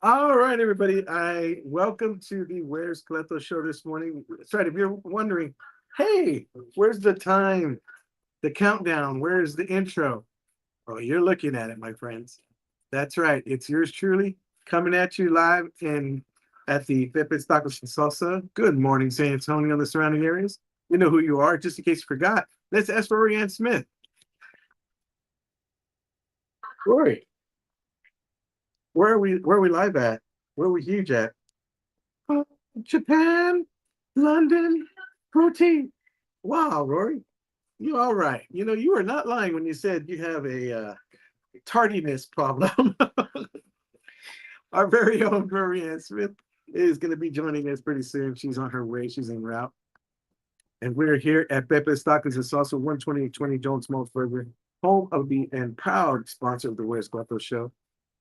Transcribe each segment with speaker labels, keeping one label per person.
Speaker 1: All right, everybody. I welcome to the Where's Cleto show this morning. That's right. If you're wondering, hey, where's the time, the countdown? Where's the intro? Oh, you're looking at it, my friends. That's right. It's yours truly coming at you live and at the Pepe Tacos and Salsa. Good morning, San Antonio and the surrounding areas. You know who you are. Just in case you forgot, let's ask for Rory Ann Smith. Rory, where are we live at? Where are we huge at? Oh, Japan, London, protein. Wow, Rory, you all right. You know, you were not lying when you said you have a tardiness problem. Our very own Rory Ann Smith is going to be joining us pretty soon. She's on her way. She's en route. And we're here at Pepe's Tacos and Salsa, 12020 Jones Maltsburger, home of the and proud sponsor of the Where's Guapo show.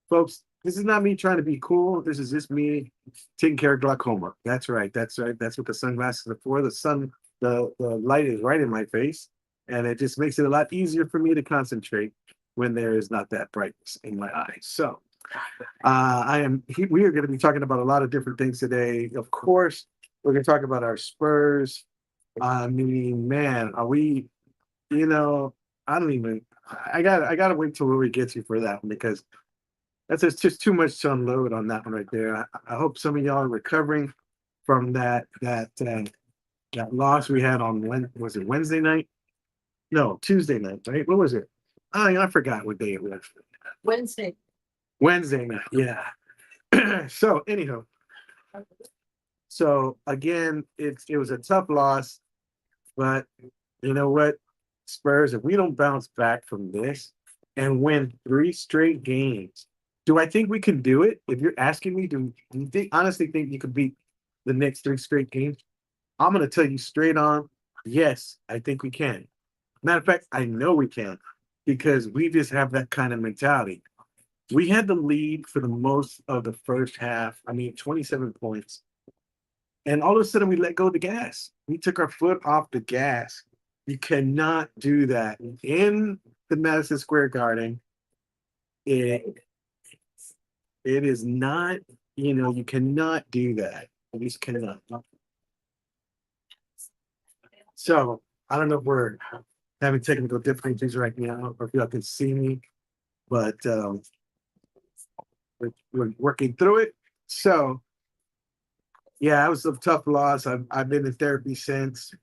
Speaker 1: Folks, this is not me trying to be cool. This is just me taking care of glaucoma. That's right. That's right. That's what the sunglasses are for. The light is right in my face, and it just makes it a lot easier for me to concentrate when there is not that brightness in my eyes. So, we are going to be talking about a lot of different things today. Of course, we're going to talk about our Spurs. I mean, man, are we? You know, I don't even. I got to wait till we get you for that one because that's just too much to unload on that one right there. I hope some of y'all are recovering from that loss we had on was it Wednesday night? No, Tuesday night, right? What was it? Oh, yeah, I forgot what day it was. Wednesday. Wednesday night, yeah. So anyhow, so again, it was a tough loss, but you know what, Spurs, if we don't bounce back from this and win three straight games, do I think we can do it? If you're asking me, do you honestly think you could beat the next three straight games? I'm going to tell you straight on, yes, I think we can. Matter of fact, I know we can because we just have that kind of mentality. We had the lead for the most of the first half. I mean, 27 points. And all of a sudden, we let go of the gas. We took our foot off the gas. You cannot do that in the Madison Square Garden. It it is not, you cannot do that. You just cannot. So I don't know if we're having technical difficulties right now, or if y'all can see me, but we're working through it. So yeah, it was a tough loss. I've been in therapy since.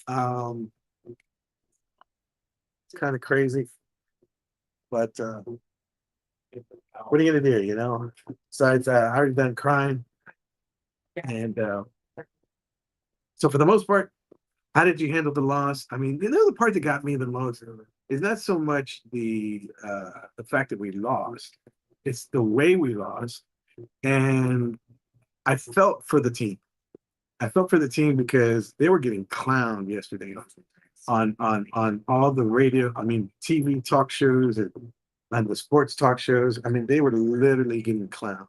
Speaker 1: Um, it's kind of crazy, but what are you gonna do? Besides, I already done crying, and so for the most part, how did you handle the loss? I mean, the part that got me the most is not so much the fact that we lost; it's the way we lost, and I felt for the team. I felt for the team because they were getting clowned yesterday on all the radio. I mean, TV talk shows and the sports talk shows. I mean, they were literally getting clowned,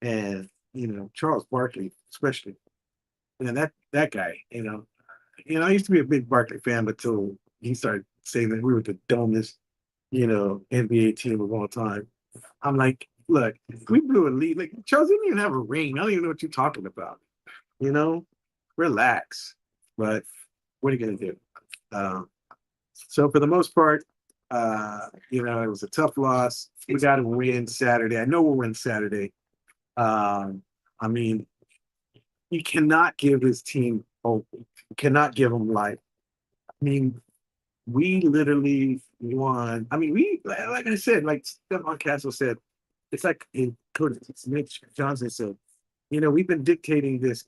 Speaker 1: and Charles Barkley especially. And that guy, I used to be a big Barkley fan until he started saying that we were the dumbest, NBA team of all time. I'm like, look, we blew a lead. Like Charles didn't even have a ring. I don't even know what you're talking about. You know, relax. But what are you gonna do? Um, so for the most part, it was a tough loss. We got to win Saturday. I know we'll win Saturday. I mean, you cannot give this team hope. You cannot give them life. I mean, we literally won. I mean, like I said, like Stefan Castle said, it's like in Coach Mitch Johnson said, we've been dictating this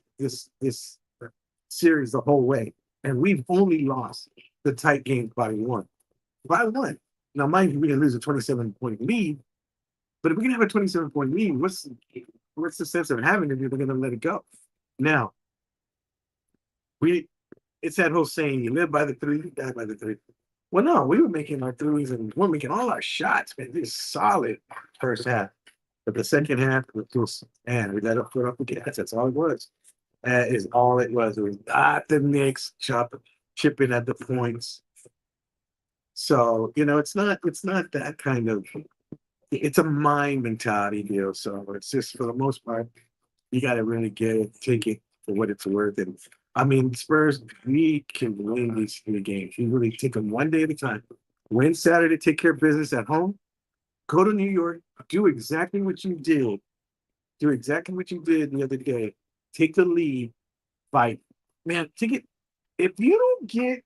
Speaker 1: series the whole way, and we've only lost the tight game by one. By one. Now, mind you, we can lose a 27-point lead, but if we can have a 27-point lead, what's the sense of having it if we're going to let it go? Now, we it's that whole saying, you live by the three, you die by the three. Well, no, we were making our threes and we're making all our shots, man. This solid first half. But the second half was just, man, we let up foot off the gas. That's all it was. That is all it was. It was not the Knicks chipping at the points. So, it's not that kind of it's a mind mentality deal. So it's just for the most part, you got to really get it, take it for what it's worth. And I mean, Spurs, we can win these 3 games. You really take them one day at a time. Win Saturday, take care of business at home. Go to New York, do exactly what you did. Do exactly what you did the other day. Take the lead, fight. Man, take it. If you don't get,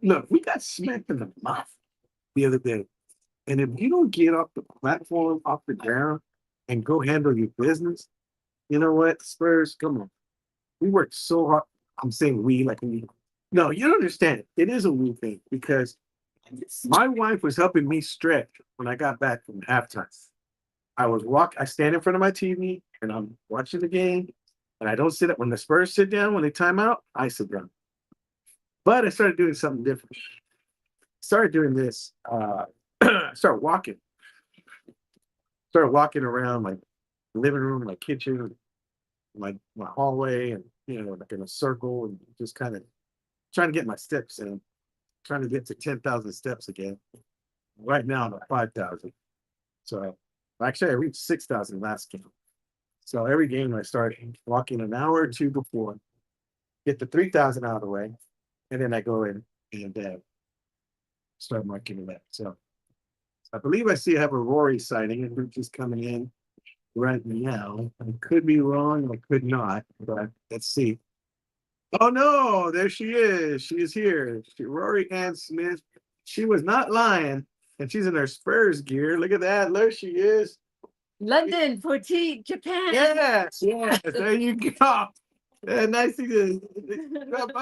Speaker 1: look, we got smacked in the mouth the other day. And if you don't get off the platform, off the ground, and go handle your business, you know what, Spurs, come on. We worked so hard. I'm saying we like we. No, you don't understand. It is a we thing because my wife was helping me stretch when I got back from halftime. I stand in front of my TV and I'm watching the game, and I don't sit up when the Spurs sit down when they time out. I sit down, but I started doing something different. Started doing this. Started walking. Started walking around my living room, my kitchen, my hallway, and like in a circle, and just kind of trying to get my steps in, trying to get to 10,000 steps again. Right now I'm at 5,000. So actually I reached 6,000 last game. So every game I start walking an hour or two before, get the 3,000 out of the way, and then I go in and start marking it up. So I believe I see I have a Rory sighting, and we're just coming in right now. I could be wrong, I could not, but let's see. Oh no, there she is. She is here. Rory Ann Smith. She was not lying, and she's in her Spurs gear. Look at that. There she is.
Speaker 2: London, Portique, Japan.
Speaker 1: Yes, there you go. Yeah, nice to you.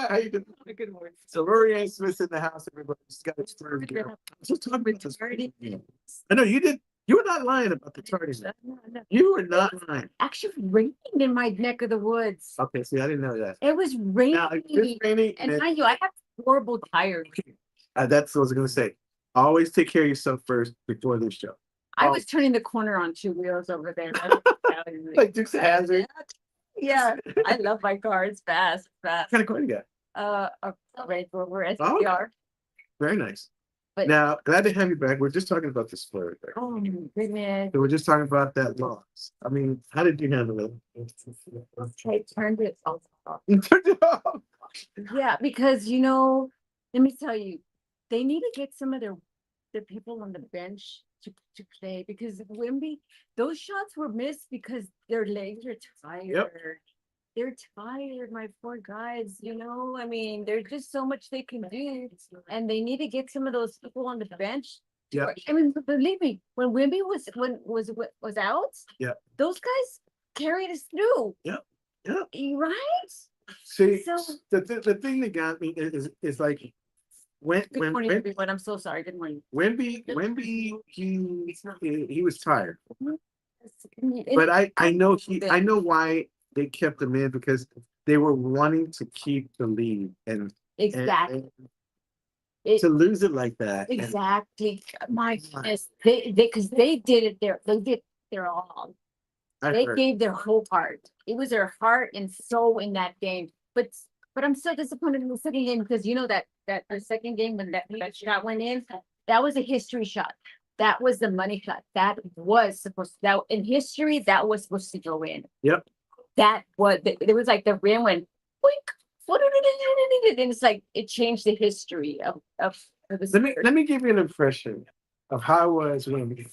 Speaker 1: How you doing?
Speaker 2: Good morning.
Speaker 1: So Rory Ann Smith's in the house. Everybody just got a Spurs gear. So talk about this. I know you did. You were not lying about the tardiness. You were not lying.
Speaker 2: Actually raining in my neck of the woods.
Speaker 1: Okay, see, I didn't know that.
Speaker 2: It was raining.
Speaker 1: Now, it's raining,
Speaker 2: and mind you, I have horrible tires.
Speaker 1: That's what I was going to say. Always take care of yourself first before this show.
Speaker 2: I was turning the corner on 2 wheels over there.
Speaker 1: Like Dukes of Hazzard.
Speaker 2: Yeah, I love my car. It's fast.
Speaker 1: What kind of car you got?
Speaker 2: A Range Rover SPR.
Speaker 1: Very nice.
Speaker 2: But
Speaker 1: now, glad to have you back. We're just talking about the Spurs.
Speaker 2: Oh my goodness.
Speaker 1: So we're just talking about that loss. I mean, how did you handle it?
Speaker 2: I turned it off.
Speaker 1: You turned it off.
Speaker 2: Yeah, because let me tell you, they need to get some of their people on the bench to play, because Wimby, those shots were missed because their legs are tired.
Speaker 1: Yep.
Speaker 2: They're tired, my poor guys. I mean, there's just so much they can do, and they need to get some of those people on the bench.
Speaker 1: Yeah.
Speaker 2: I mean, believe me, when Wimby was out,
Speaker 1: yeah,
Speaker 2: those guys carried us through.
Speaker 1: Yeah, yeah.
Speaker 2: Right.
Speaker 1: See, so the thing that got me is like
Speaker 2: Good morning, everyone. I'm so sorry. Good morning.
Speaker 1: Wimby, he was tired, but I know why they kept him in, because they were wanting to keep the lead and
Speaker 2: exactly
Speaker 1: to lose it like that.
Speaker 2: Exactly. My goodness, because they did their all. They gave their whole heart. It was their heart and soul in that game. But I'm so disappointed in the second game, because that the second game when that shot went in, that was a history shot. That was the money shot. That was supposed in history, that was supposed to go in.
Speaker 1: Yep.
Speaker 2: That was it was like the rim went and it's like it changed the history of the
Speaker 1: let me give you an impression of how it was when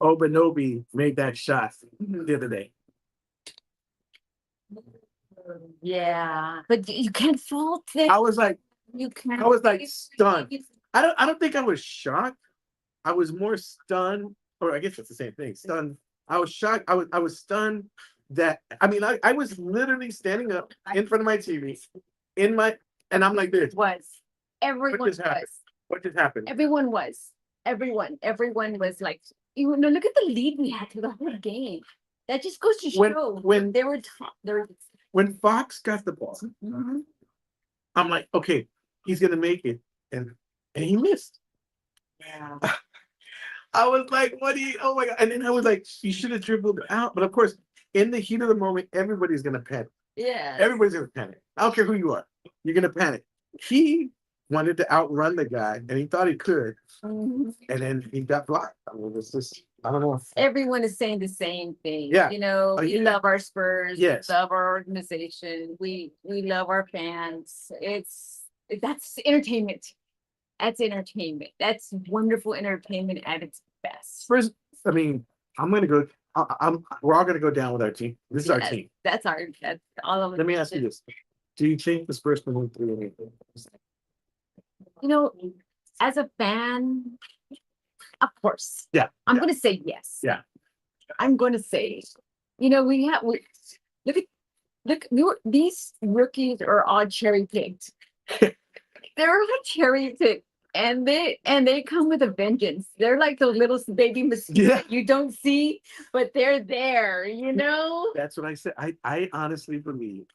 Speaker 1: Obanobi made that shot the other day.
Speaker 2: Yeah, but you can't fault it.
Speaker 1: I was like, stunned. I don't think I was shocked. I was more stunned, or I guess it's the same thing. Stunned. I was shocked. I was stunned that I was literally standing up in front of my TV, and I'm like this.
Speaker 2: Everyone was.
Speaker 1: What just happened?
Speaker 2: Everyone was. Everyone was like, look at the lead we had through the whole game. That just goes to show when they were
Speaker 1: when Fox got the ball.
Speaker 2: Mm-hmm.
Speaker 1: I'm like, okay, he's gonna make it, and he missed.
Speaker 2: Yeah.
Speaker 1: I was like, oh my God. And then I was like, you should have dribbled out. But of course, in the heat of the moment, everybody's gonna panic.
Speaker 2: Yeah.
Speaker 1: Everybody's gonna panic. I don't care who you are. You're gonna panic. He wanted to outrun the guy, and he thought he could,
Speaker 2: Mhm.
Speaker 1: and then he got blocked. I mean, it's just, I don't know.
Speaker 2: Everyone is saying the same thing.
Speaker 1: Yeah.
Speaker 2: You know,
Speaker 1: Oh,
Speaker 2: we
Speaker 1: yeah.
Speaker 2: love our Spurs.
Speaker 1: Yes.
Speaker 2: We love our organization. We love our fans. That's entertainment. That's entertainment. That's wonderful entertainment at its best.
Speaker 1: First, I mean, I'm gonna go. We're all gonna go down with our team. This is our
Speaker 2: Yes,
Speaker 1: team.
Speaker 2: That's all of it.
Speaker 1: Let me ask you this: do you think the Spurs can win 3 or anything?
Speaker 2: You know, as a fan, of course.
Speaker 1: Yeah.
Speaker 2: I'm
Speaker 1: yeah.
Speaker 2: gonna say yes.
Speaker 1: Yeah.
Speaker 2: I'm gonna say, we these rookies are all cherry picked. They're all cherry picked. And they come with a vengeance. They're like the little baby mosquitoes
Speaker 1: Yeah.
Speaker 2: you don't see, but they're there,
Speaker 1: That's what I said. I honestly believe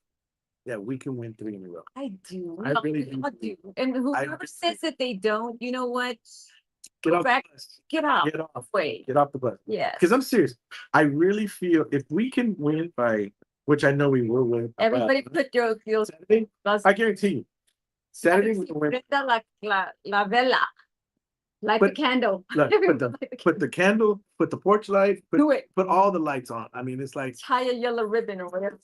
Speaker 1: that we can win 3 in a row.
Speaker 2: I do.
Speaker 1: I really
Speaker 2: We all do. And whoever says that they don't, you know what?
Speaker 1: Get off
Speaker 2: Back,
Speaker 1: the bus.
Speaker 2: get off.
Speaker 1: Get off.
Speaker 2: Wait.
Speaker 1: Get off the bus.
Speaker 2: Yeah.
Speaker 1: Because I'm serious. I really feel if we can win by, which I know we will win.
Speaker 2: Everybody put your
Speaker 1: Saturday, I guarantee you. Saturday we can win.
Speaker 2: La vela. Light the candle.
Speaker 1: Look, put the candle, put the porch light,
Speaker 2: Do it.
Speaker 1: put all the lights on. I mean, it's like
Speaker 2: tie a yellow ribbon or whatever.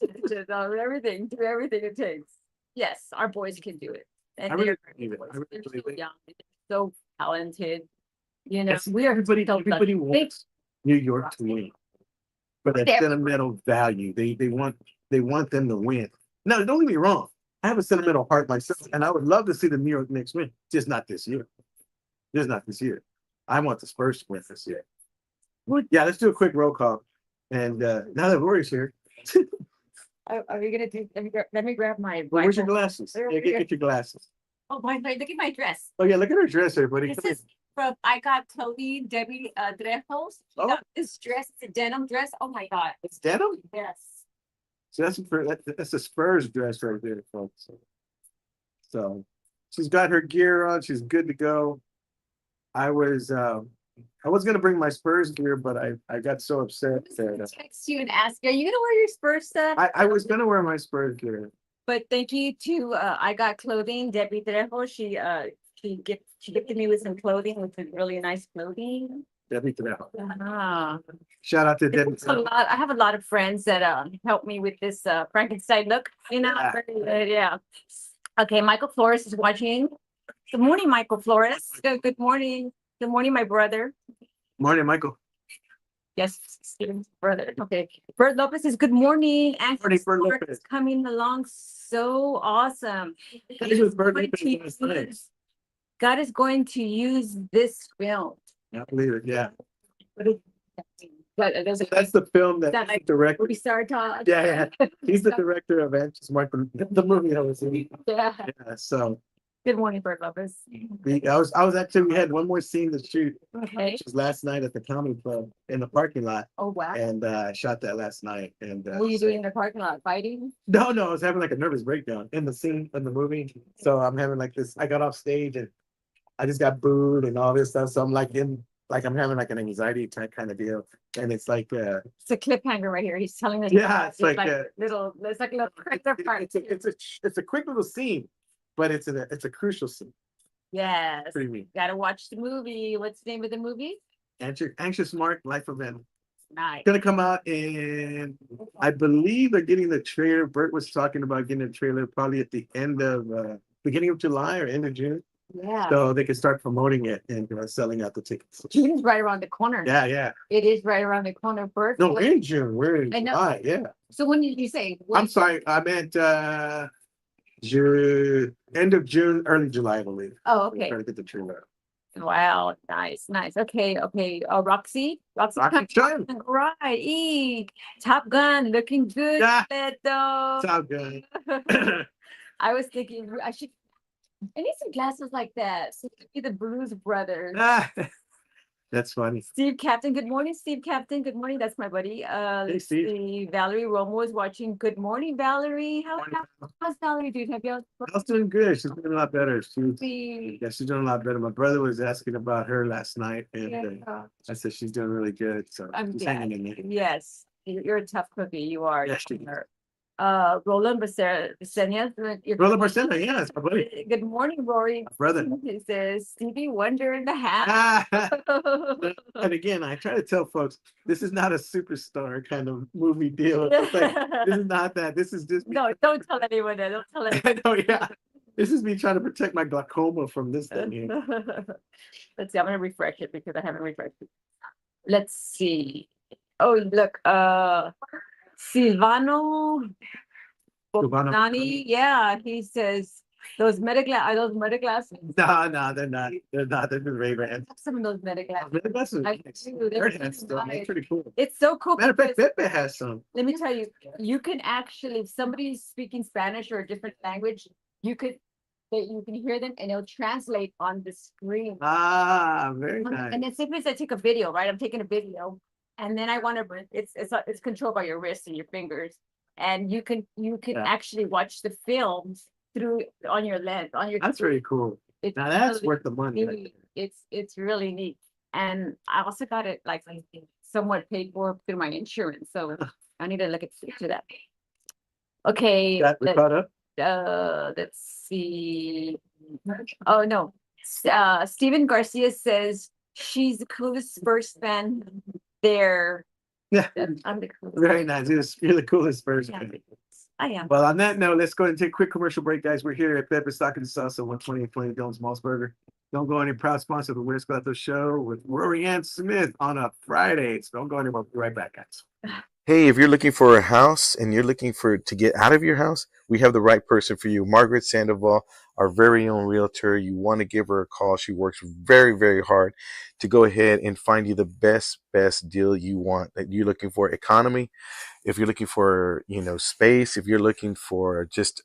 Speaker 2: Everything. Do everything it takes. Yes, our boys can do it. And
Speaker 1: I really
Speaker 2: they're
Speaker 1: believe it. I really
Speaker 2: so
Speaker 1: believe it.
Speaker 2: young. They're so talented. You know,
Speaker 1: Yes,
Speaker 2: we are
Speaker 1: everybody
Speaker 2: so
Speaker 1: everybody
Speaker 2: lucky.
Speaker 1: wants New York to win. But that sentimental value, they want them to win. No, don't get me wrong. I have a sentimental heart myself, and I would love to see the New York Knicks win. Just not this year. Just not this year. I want the Spurs to win this year. Yeah, let's do a quick roll call. And now that Rory's here,
Speaker 2: Are we gonna do? Let me grab my.
Speaker 1: where's your glasses?
Speaker 2: They're
Speaker 1: Yeah,
Speaker 2: over here.
Speaker 1: get your glasses.
Speaker 2: Oh, look at my dress.
Speaker 1: Oh yeah, look at her dress, everybody.
Speaker 2: This
Speaker 1: Come
Speaker 2: is from I got clothing, Debbie Drejos.
Speaker 1: Oh.
Speaker 2: Got this dress. It's a denim dress. Oh my god.
Speaker 1: It's denim.
Speaker 2: Yes.
Speaker 1: So that's a Spurs dress right there, folks. So she's got her gear on. She's good to go. I was gonna bring my Spurs gear, but I got so upset that
Speaker 2: Text you and ask, are you gonna wear your Spurs stuff?
Speaker 1: I was gonna wear my Spurs gear.
Speaker 2: But thank you to I got clothing, Debbie Trejo. She gifted me with some clothing, with some really nice clothing.
Speaker 1: Debbie Trejo.
Speaker 2: Ah.
Speaker 1: Shout out to Debbie.
Speaker 2: I have a lot of friends that help me with this Frankenstein look. Yeah. Okay, Michael Flores is watching. Good morning, Michael Flores. Good morning. Good morning, my brother.
Speaker 1: Morning, Michael.
Speaker 2: Yes, Steven's brother. Okay. Bert Lopez is good morning. And
Speaker 1: Morning, Bert Lopez.
Speaker 2: coming along so awesome. God is going to use this film.
Speaker 1: I believe it, yeah.
Speaker 2: But
Speaker 1: That's the film that
Speaker 2: like
Speaker 1: director.
Speaker 2: we started talking.
Speaker 1: Yeah. He's the director of Anxious Mark, the movie I was in.
Speaker 2: Yeah.
Speaker 1: Yeah, so
Speaker 2: Good morning, Bert Lopez.
Speaker 1: I was actually, we had one more scene to shoot,
Speaker 2: Okay.
Speaker 1: which was last night at the comedy club in the parking lot.
Speaker 2: Oh wow.
Speaker 1: And I shot that last night. And
Speaker 2: What were you doing in the parking lot? Fighting?
Speaker 1: No, I was having like a nervous breakdown in the scene in the movie. So I'm having like this. I got off stage and I just got booed and all this stuff. So I'm like I'm having like an anxiety type kind of deal. And it's like
Speaker 2: it's a cliffhanger right here. He's telling us.
Speaker 1: Yeah, it's like
Speaker 2: little. It's like a little part.
Speaker 1: It's a quick little scene, but it's a crucial scene.
Speaker 2: Yes.
Speaker 1: Pretty neat.
Speaker 2: Gotta watch the movie. What's the name of the movie?
Speaker 1: Anxious Mark, Life of N.
Speaker 2: Nice.
Speaker 1: Gonna come out, and I believe they're getting the trailer. Bert was talking about getting a trailer probably at the end of beginning of July or end of June.
Speaker 2: Yeah.
Speaker 1: So they can start promoting it and selling out the tickets.
Speaker 2: June's right around the corner.
Speaker 1: Yeah.
Speaker 2: It is right around the corner, Bert.
Speaker 1: No, we're in June. We're in
Speaker 2: I know.
Speaker 1: July. Yeah.
Speaker 2: So when did you say?
Speaker 1: I'm sorry. I meant June, end of June, early July, I believe.
Speaker 2: Oh,
Speaker 1: We're
Speaker 2: okay.
Speaker 1: trying to get the trailer.
Speaker 2: Wow, nice. Okay. Roxy
Speaker 1: John.
Speaker 2: right. Top Gun, looking good.
Speaker 1: Yeah.
Speaker 2: Cleto.
Speaker 1: Top Gun.
Speaker 2: I was thinking I need some glasses like that. So it could be the Blues Brothers.
Speaker 1: That's funny.
Speaker 2: Steve Captain, good morning. Steve Captain, good morning. That's my buddy.
Speaker 1: Hey, Steve.
Speaker 2: See, Valerie Romo is watching. Good morning, Valerie. How's Valerie doing? Have y'all?
Speaker 1: I was doing good. She's doing a lot better. She's
Speaker 2: See,
Speaker 1: doing a lot better. My brother was asking about her last night, and I said she's doing really good. So
Speaker 2: I'm
Speaker 1: she's
Speaker 2: glad.
Speaker 1: hanging in there.
Speaker 2: Yes, you're a tough cookie. You are.
Speaker 1: Yes, she is.
Speaker 2: Roland Besenia.
Speaker 1: Roland Barcena, yeah, it's my buddy.
Speaker 2: Good morning, Rory.
Speaker 1: My brother.
Speaker 2: He says Stevie Wonder in the hat.
Speaker 1: And again, I try to tell folks this is not a superstar kind of movie deal. It's like, this is not that. This is just
Speaker 2: no. Don't tell anyone that. Don't tell anyone.
Speaker 1: I know, yeah. This is me trying to protect my glaucoma from this thing here.
Speaker 2: Let's see. I'm gonna refresh it because I haven't refreshed it. Let's see. Oh, look. Silvano Nani, yeah, he says those meta glasses.
Speaker 1: No, they're not. They're not. They're the Ray-Bans.
Speaker 2: Some of those meta glasses.
Speaker 1: Meta glasses.
Speaker 2: I do.
Speaker 1: They're pretty cool.
Speaker 2: It's so cool.
Speaker 1: Matter of fact, Pepe has some.
Speaker 2: Let me tell you, you can actually, if somebody's speaking Spanish or a different language, you can hear them and it'll translate on the screen.
Speaker 1: Ah, very nice.
Speaker 2: And then simply I take a video, right? I'm taking a video, and then I want to. It's controlled by your wrist and your fingers, and you can actually watch the films on your lens on your.
Speaker 1: That's really cool. Now that's
Speaker 2: really
Speaker 1: worth the money.
Speaker 2: neat. It's really neat, and I also got it like somewhat paid for through my insurance, so I need to look into that. Okay,
Speaker 1: We caught up.
Speaker 2: let's see. Oh no, Steven Garcia says she's the coolest Spurs fan there.
Speaker 1: Yeah,
Speaker 2: I'm the coolest.
Speaker 1: very nice. You're the coolest Spurs fan.
Speaker 2: I am.
Speaker 1: Well, on that note, let's go ahead and take a quick commercial break, guys. We're here at Pepe's Taco and Salsa, 120 Jones Maltzberger. Don't go any proud sponsor of the Weird Cleto Show with Rory Ann Smith on a Friday. So don't go anywhere. We'll be right back, guys.
Speaker 3: Hey, if you're looking for a house and you're looking to get out of your house, we have the right person for you. Margaret Sandoval, our very own realtor. You want to give her a call. She works very, very hard to go ahead and find you the best deal you want. That you're looking for economy, if you're looking for, space, if you're looking for just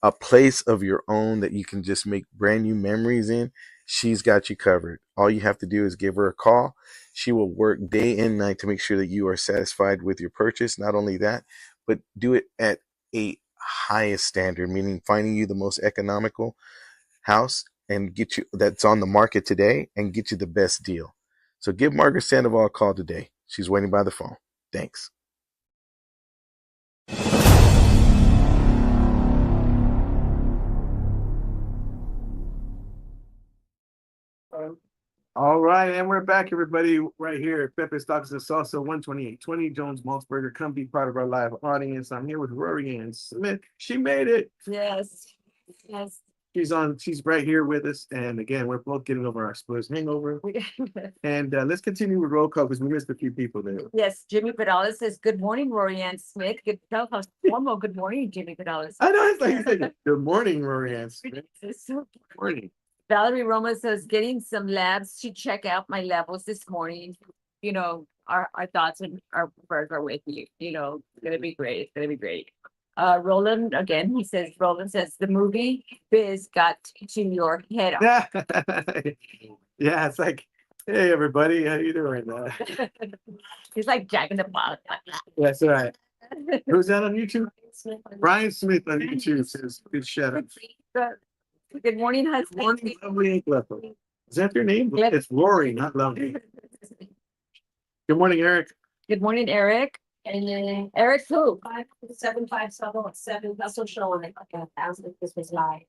Speaker 3: a place of your own that you can just make brand new memories in, she's got you covered. All you have to do is give her a call. She will work day and night to make sure that you are satisfied with your purchase. Not only that, but do it at a highest standard, meaning finding you the most economical house and get you that's on the market today and get you the best deal. So give Margaret Sandoval a call today. She's waiting by the phone. Thanks.
Speaker 1: All right, and we're back, everybody, right here at Pepe's Tacos and Salsa, 12820 Jones Maltzberger. Come be part of our live audience. I'm here with Rory Ann Smith. She made it.
Speaker 2: Yes.
Speaker 1: She's right here with us. And again, we're both getting over our Spurs hangover. And let's continue with roll call because we missed a few people there.
Speaker 2: Yes, Jimmy Pedales says, good morning, Rory Ann Smith. Good morning, Jimmy Pedales.
Speaker 1: I know, it's like you said, good morning, Rory Ann Smith.
Speaker 2: So
Speaker 1: Good morning.
Speaker 2: Valerie Roma says, getting some labs to check out my levels this morning. Our thoughts and our prayers are with you. It's gonna be great. It's gonna be great. Roland says the movie biz got to your head.
Speaker 1: Yeah, yeah, it's like, hey everybody, how you doing?
Speaker 2: He's like Jack in the Box.
Speaker 1: That's right. Who's that on YouTube? Brian Smith on YouTube says, good shout out.
Speaker 2: Good morning, husband.
Speaker 1: Morning, lovely Cleto. Is that your name?
Speaker 2: Yep.
Speaker 1: It's Rory, not lovely. Good morning, Eric.
Speaker 2: Good morning, Eric. And then Eric who?
Speaker 4: 575 that's what showing it. Okay, I was like, this was live.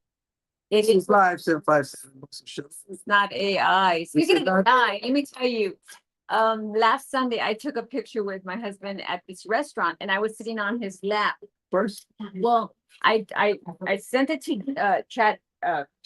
Speaker 1: This is live 757.
Speaker 2: It's not AI. Speaking of AI, let me tell you. Last Sunday I took a picture with my husband at this restaurant, and I was sitting on his lap.
Speaker 1: First,
Speaker 2: Well, I sent it to chat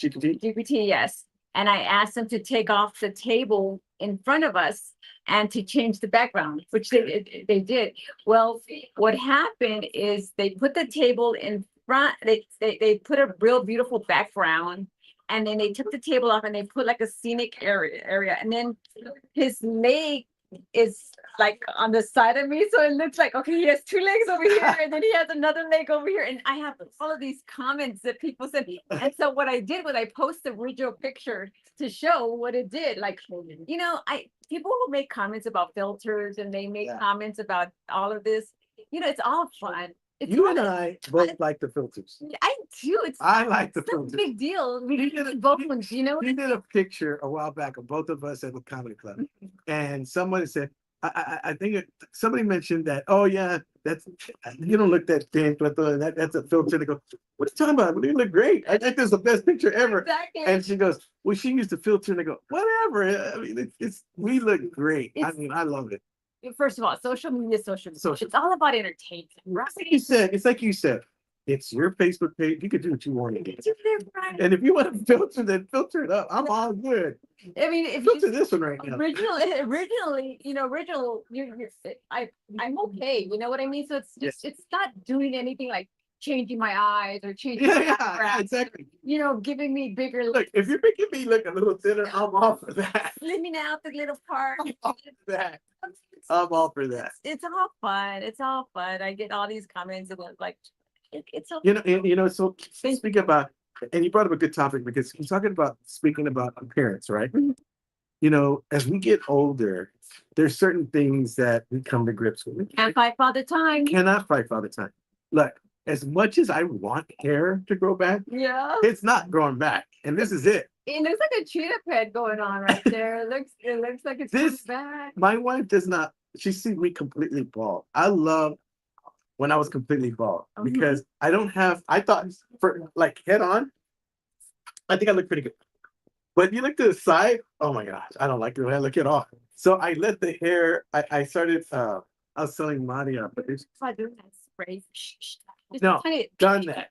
Speaker 2: GPT, yes. And I asked them to take off the table in front of us and to change the background, which they did. Well, what happened is they put the table in front, they put a real beautiful background, and then they took the table off and they put like a scenic area. And then his leg is like on the side of me, so it looks like, okay, he has two legs over here and then he has another leg over here, and I have all of these comments that people said. And so what I did was I posted the original picture to show what it did. Like, people who make comments about filters and they make comments about all of this, it's all fun.
Speaker 1: you and I both like the filters.
Speaker 2: I do.
Speaker 1: I like the
Speaker 2: It's not a
Speaker 1: filters.
Speaker 2: big deal.
Speaker 1: He did
Speaker 2: Both ones,
Speaker 1: We did a picture a while back of both of us at the comedy club, and somebody said, I think somebody mentioned that, oh yeah, that's you don't look that thin, Cleto, and that's a filter. They go, what are you talking about? You look great. I think this is the best picture ever.
Speaker 2: Exactly.
Speaker 1: And she goes, well, she used the filter, and I go, whatever. I mean, it's we look great. I
Speaker 2: It's-
Speaker 1: mean, I love it.
Speaker 2: First of all, social media, is social media.
Speaker 1: Social.
Speaker 2: It's all about entertainment, right?
Speaker 1: Like you said, it's like you said, it's your Facebook page. You can do what you want to do.
Speaker 2: It's different.
Speaker 1: And if you want to filter, then filter it up. I'm all good.
Speaker 2: I mean, if
Speaker 1: Filter
Speaker 2: you
Speaker 1: this one right now.
Speaker 2: originally, I'm okay. You know what I mean? So it's just, it's not doing anything like changing my eyes or changing my
Speaker 1: Yeah,
Speaker 2: background,
Speaker 1: exactly.
Speaker 2: giving me bigger,
Speaker 1: Look, if you're making me look a little thinner, I'm all for that.
Speaker 2: slimming out the little part.
Speaker 1: I'm all for that. I'm all for that.
Speaker 2: It's all fun. It's all fun. I get all these comments and like, it's so.
Speaker 1: So speaking about, and you brought up a good topic because you're talking about speaking about appearance, right?
Speaker 2: Mhm.
Speaker 1: As we get older, there's certain things that we come to grips with.
Speaker 2: Can't fight all the time.
Speaker 1: Cannot fight all the time. Look, as much as I want hair to grow back,
Speaker 2: Yeah.
Speaker 1: it's not growing back, and this is it.
Speaker 2: It looks like a cheetah pet going on right there. It looks like it's
Speaker 1: This-
Speaker 2: back.
Speaker 1: My wife does not. She sees me completely bald. I love when I was completely bald
Speaker 2: Mhm.
Speaker 1: because I don't have. I thought for like head on, I think I look pretty good. But you look to the side, oh my gosh, I don't like the way I look at all. So I let the hair. I started. I was selling Maria, but it's
Speaker 2: If I do that spray. Just
Speaker 1: No,
Speaker 2: kinda-
Speaker 1: done that.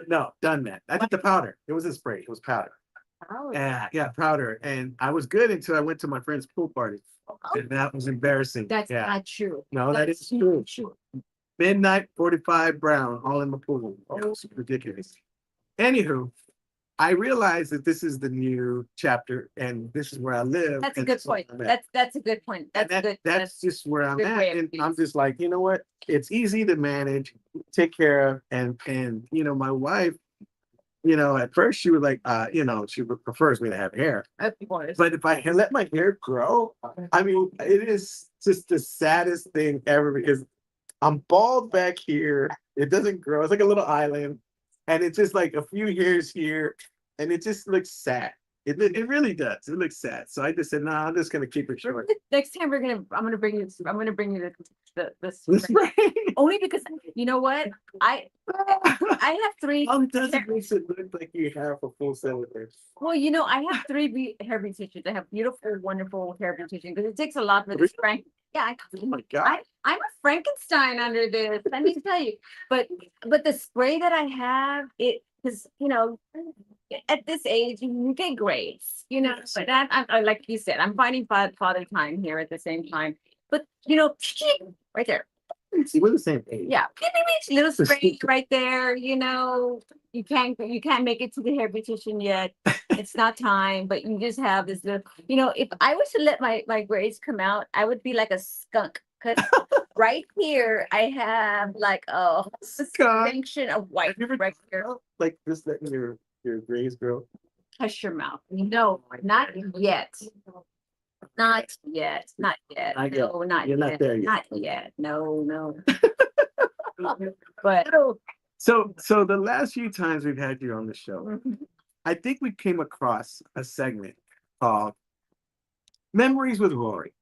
Speaker 1: No, done that. I did the powder. It wasn't spray. It was powder.
Speaker 2: Oh,
Speaker 1: Yeah, powder. And I was good until I went to my friend's pool party. And that was embarrassing.
Speaker 2: that's
Speaker 1: Yeah.
Speaker 2: not true.
Speaker 1: No, that
Speaker 2: That's
Speaker 1: is true.
Speaker 2: not true.
Speaker 1: Midnight 45 brown, all in the pool. Oh, it's ridiculous. Anywho, I realized that this is the new chapter and this is where I live.
Speaker 2: That's a
Speaker 1: and
Speaker 2: good
Speaker 1: this is where
Speaker 2: point.
Speaker 1: I'm at.
Speaker 2: That's a good point.
Speaker 1: And
Speaker 2: That's good.
Speaker 1: That's just where I'm
Speaker 2: good
Speaker 1: at.
Speaker 2: way of
Speaker 1: And
Speaker 2: putting
Speaker 1: I'm
Speaker 2: it.
Speaker 1: just like, you know what? It's easy to manage, take care of. And my wife, at first she was like, she prefers me to have hair.
Speaker 2: Of course.
Speaker 1: But if I had let my hair grow, I mean, it is just the saddest thing ever because I'm bald back here. It doesn't grow. It's like a little island. And it's just like a few hairs here. And it just looks sad. It really does. It looks sad. So I just said, I'm just gonna keep it short.
Speaker 2: Next time I'm gonna bring you the
Speaker 1: This
Speaker 2: spray. Only because you know what? I have three.
Speaker 1: doesn't makes it look like you have a full set of hair.
Speaker 2: Well, I have three hair beauticians. I have beautiful, wonderful hair beauticians because it takes a lot for this Frank. Yeah,
Speaker 1: Oh my God.
Speaker 2: I'm a Frankenstein under this. Let me tell you. But the spray that I have, it because at this age you get grades,
Speaker 1: Yes.
Speaker 2: But I like you said, I'm finding father time here at the same time. But right there.
Speaker 1: See, we're the same age.
Speaker 2: Yeah, little spray right there. You can't make it to the hair beautician yet. It's not time, but you just have this little. If I was to let my grades come out, I would be like a skunk. Cause right here I have like a suspension of white
Speaker 1: Have you ever
Speaker 2: right here.
Speaker 1: like this letting your grays grow?
Speaker 2: Hush your mouth. No, not yet. Not yet. Not yet.
Speaker 1: Not yet.
Speaker 2: No, not
Speaker 1: You're
Speaker 2: yet.
Speaker 1: not there yet.
Speaker 2: Not yet. No. But
Speaker 1: So the last few times we've had you on the show, I think we came across a segment called Memories with Rory.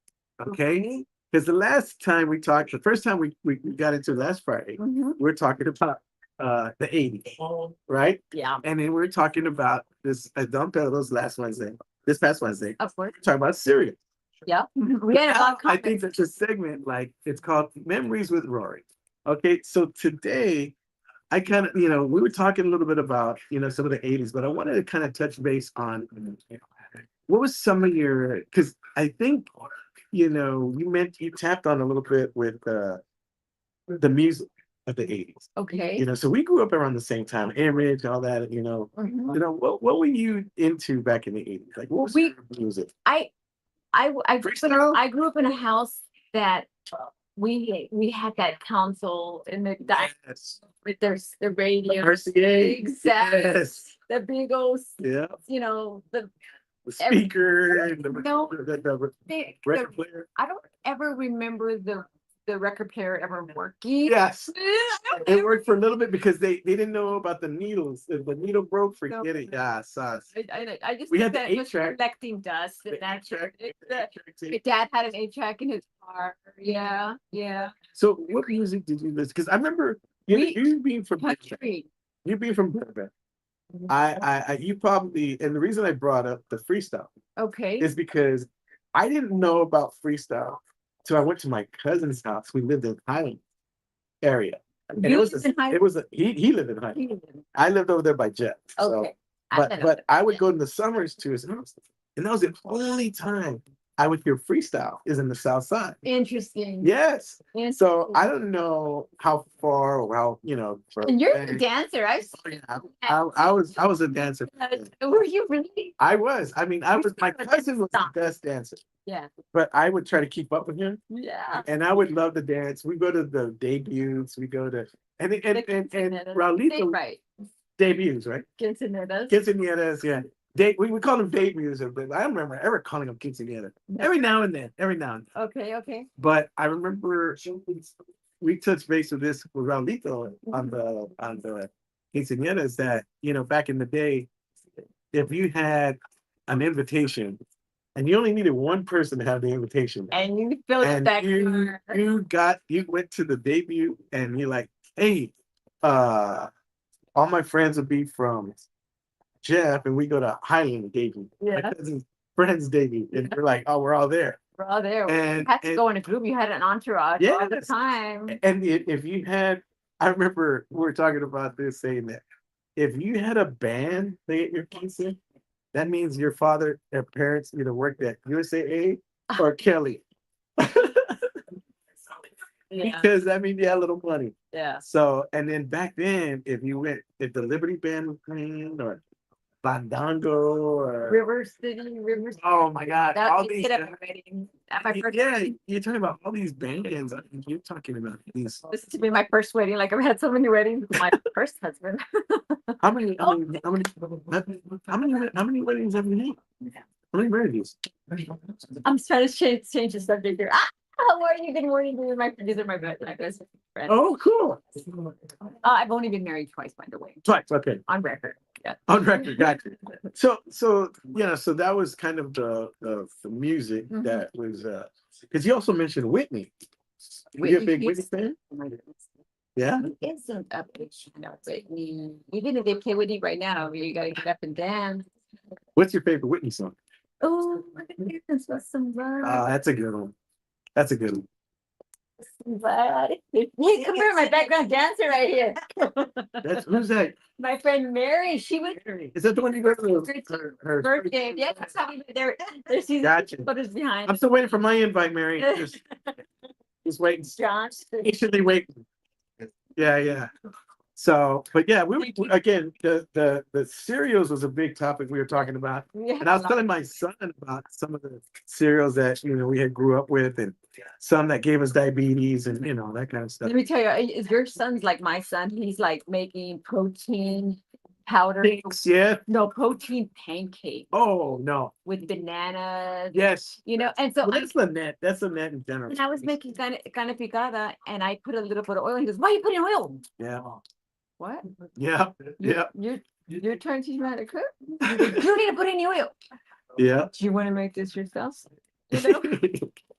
Speaker 1: Okay? Because the last time we talked, the first time we got into last Friday, we were talking about the 80s, right?
Speaker 2: yeah,
Speaker 1: And then we were talking about this Don Pedro's this past Wednesday,
Speaker 2: of course.
Speaker 1: talking about cereal.
Speaker 2: Yeah. We had a lot of
Speaker 1: I think
Speaker 2: comments.
Speaker 1: that's a segment, like it's called Memories with Rory. Okay, so today I kind of, we were talking a little bit about, some of the 80s, but I wanted to kind of touch base on what was some of your, because I think, you tapped on a little bit with the music of the 80s.
Speaker 2: Okay.
Speaker 1: So we grew up around the same time, Image, all that,
Speaker 2: Mhm.
Speaker 1: what were you into back in the 80s? Like what was your music?
Speaker 2: I
Speaker 1: Freestyle?
Speaker 2: I grew up in a house that we had that console in the
Speaker 1: Yes.
Speaker 2: with the radio.
Speaker 1: RCA.
Speaker 2: Exactly.
Speaker 1: Yes.
Speaker 2: The big old,
Speaker 1: Yeah.
Speaker 2: the
Speaker 1: The speaker, and the,
Speaker 2: No.
Speaker 1: the
Speaker 2: big,
Speaker 1: record player.
Speaker 2: I don't ever remember the record player ever working.
Speaker 1: Yes, it worked for a little bit because they didn't know about the needles. If the needle broke, forget it. Yeah, sus.
Speaker 2: I just
Speaker 1: We
Speaker 2: think
Speaker 1: had the
Speaker 2: that it was
Speaker 1: 8-track.
Speaker 2: collecting dust.
Speaker 1: The
Speaker 2: And that's
Speaker 1: 8-track,
Speaker 2: it.
Speaker 1: the 8-track tape.
Speaker 2: My dad had an 8-track in his car. Yeah, yeah.
Speaker 1: So what music did you listen? Because I remember you being from
Speaker 2: Country.
Speaker 1: you being from Pepe. You probably, and the reason I brought up the freestyle
Speaker 2: Okay.
Speaker 1: is because I didn't know about freestyle till I went to my cousin's house. We lived in Highland area. And
Speaker 2: You
Speaker 1: it was
Speaker 2: lived in Highland?
Speaker 1: it was he lived in Highland. I lived over there by Jet. So,
Speaker 2: Okay. I've been
Speaker 1: but
Speaker 2: over
Speaker 1: I would go in the summers to his house, and that was the only time I would hear freestyle is in the South Side.
Speaker 2: Interesting.
Speaker 1: Yes. So
Speaker 2: Interesting.
Speaker 1: I don't know how far or how
Speaker 2: And you're a dancer. I've seen.
Speaker 1: I was a dancer.
Speaker 2: Were you really?
Speaker 1: I was. I mean, my cousin was the
Speaker 2: Stop.
Speaker 1: best dancer,
Speaker 2: Yeah.
Speaker 1: but I would try to keep up with him,
Speaker 2: Yeah.
Speaker 1: and I would love to dance. We go to the debuts. We go to and
Speaker 2: Say
Speaker 1: Raulito
Speaker 2: right.
Speaker 1: debuts, right?
Speaker 2: Quinceañeras.
Speaker 1: Quinceañeras, yeah. We call them debuts, but I don't remember ever calling them quinceañeras. Every now and then, every now and then.
Speaker 2: Okay, okay.
Speaker 1: But I remember we touched base with this with Raulito on the quinceañeras that back in the day, if you had an invitation and you only needed one person to have the invitation,
Speaker 2: And you filled
Speaker 1: and
Speaker 2: that
Speaker 1: you went to the debut and you're like, hey, all my friends will be from Jeff, and we go to Highland debut. My
Speaker 2: Yeah.
Speaker 1: cousin's friends debut, and we're like, oh, we're all there.
Speaker 2: We're all there.
Speaker 1: And-
Speaker 2: You had to
Speaker 1: and-
Speaker 2: go in a group. You had an entourage all the
Speaker 1: Yes.
Speaker 2: time.
Speaker 1: And if you had, I remember we were talking about this, saying that if you had a band play at your quince, that means your father or parents either worked at USAA or Kelly.
Speaker 2: Yeah.
Speaker 1: Because that means you had a little money.
Speaker 2: Yeah.
Speaker 1: So, and then back then, if the Liberty Band was playing or Bandango or
Speaker 2: River City, River City.
Speaker 1: oh my God,
Speaker 2: That
Speaker 1: all
Speaker 2: you
Speaker 1: these.
Speaker 2: hit up my wedding. At my first
Speaker 1: Yeah,
Speaker 2: wedding.
Speaker 1: you're talking about all these bands. I think you're talking about these.
Speaker 2: This is to be my first wedding. Like I've had so many weddings with my first husband.
Speaker 1: How many weddings have you had? How many marriages?
Speaker 2: I'm trying to change the subject here. How are you? Good morning. These are my best friends.
Speaker 1: Oh, cool.
Speaker 2: I've only been married twice, by the way,
Speaker 1: Twice, okay.
Speaker 2: on record. Yeah.
Speaker 1: On record, gotcha. So so that was kind of the music
Speaker 2: Mhm.
Speaker 1: that was because you also mentioned Whitney. Were you a big Whitney fan?
Speaker 2: Oh my goodness.
Speaker 1: Yeah.
Speaker 2: He isn't a big fan of Whitney. Even if they play Whitney right now, you gotta get up and dance.
Speaker 1: What's your favorite Whitney song?
Speaker 2: Oh, my goodness, what's somebody?
Speaker 1: That's a good one. That's a good one.
Speaker 2: Somebody. Hey, come here, my background dancer right here.
Speaker 1: Who's that?
Speaker 2: My friend Mary, she was
Speaker 1: Is that the one you go to her
Speaker 2: birthday. Yeah, that's how we there. There's these
Speaker 1: Gotcha.
Speaker 2: photos behind.
Speaker 1: I'm still waiting for my invite, Mary. Just waiting.
Speaker 2: John.
Speaker 1: Patiently waiting. Yeah. So, but yeah, again, the cereals was a big topic we were talking about. And I was telling my son about some of the cereals that we had grew up with, and some that gave us diabetes, and that kind of stuff.
Speaker 2: Let me tell you, is your son's like my son? He's like making protein powder.
Speaker 1: Thanks, yeah.
Speaker 2: No, protein pancake
Speaker 1: Oh no.
Speaker 2: with bananas.
Speaker 1: Yes.
Speaker 2: And so
Speaker 1: Well, that's Lynette. That's Lynette in general.
Speaker 2: and I was making kind of picada, and I put a little bit of oil. He goes, "Why are you putting oil?"
Speaker 1: Yeah.
Speaker 2: What?
Speaker 1: Yeah. Yeah.
Speaker 2: You're trying to teach me how to cook? You don't need to put any oil.
Speaker 1: Yeah.
Speaker 2: Do you want to make this yourself?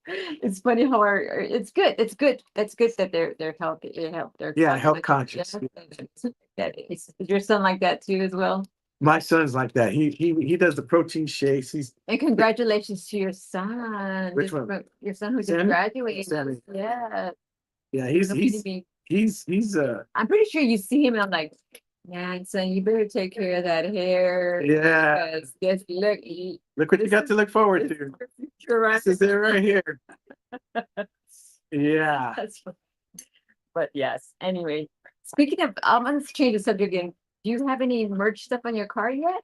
Speaker 2: It's funny how it's good. It's good. That's good that they're healthy. They're
Speaker 1: Yeah, health conscious.
Speaker 2: Is your son like that too as well?
Speaker 1: My son's like that. He does the protein shakes.
Speaker 2: And congratulations to your son.
Speaker 1: Which one?
Speaker 2: Your son who just
Speaker 1: Sammy?
Speaker 2: graduated.
Speaker 1: Sammy.
Speaker 2: Yeah.
Speaker 1: Yeah, he's
Speaker 2: I'm pretty sure you see him and I'm like, man, son, you better take care of that hair.
Speaker 1: yeah.
Speaker 2: Because look
Speaker 1: Look what you got to look forward to.
Speaker 2: you're right.
Speaker 1: This is it right here. Yeah.
Speaker 2: That's funny. But yes, anyway, speaking of, I'm gonna change the subject again. Do you have any merch stuff on your car yet?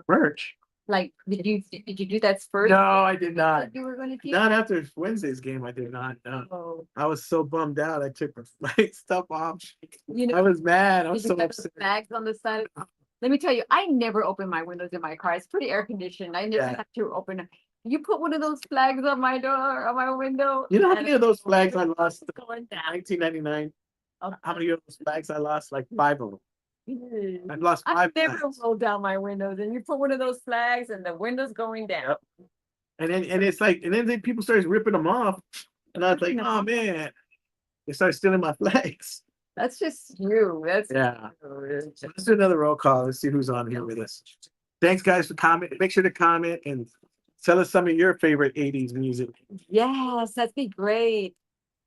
Speaker 1: Merch.
Speaker 2: Like, did you do that first?
Speaker 1: No, I did not.
Speaker 2: That you were gonna do?
Speaker 1: Not after Wednesday's game. I did not. No.
Speaker 2: Oh,
Speaker 1: I was so bummed out. I took my stuff off.
Speaker 2: you
Speaker 1: I
Speaker 2: know,
Speaker 1: was mad. I was
Speaker 2: did
Speaker 1: so
Speaker 2: you have
Speaker 1: upset.
Speaker 2: bags on the side? Let me tell you, I never open my windows in my car. It's pretty air conditioned. I never
Speaker 1: Yeah.
Speaker 2: have to open. You put one of those flags on my door, on my window.
Speaker 1: You know how
Speaker 2: and
Speaker 1: many of those flags I lost in
Speaker 2: Going down.
Speaker 1: 1999?
Speaker 2: Oh,
Speaker 1: How many of those flags I lost? Like 5 of them.
Speaker 2: mm.
Speaker 1: I've lost
Speaker 2: I
Speaker 1: 5
Speaker 2: never
Speaker 1: flags.
Speaker 2: rolled down my windows, and you put one of those flags, and the window's going down.
Speaker 1: And it's like, and then people started ripping them off. And I was like, oh man, they started stealing my flags.
Speaker 2: That's just you. That's
Speaker 1: Yeah.
Speaker 2: you.
Speaker 1: So let's do another roll call. Let's see who's on here with us. Thanks, guys, for comment. Make sure to comment and tell us some of your favorite 80s music.
Speaker 2: Yes, that'd be great.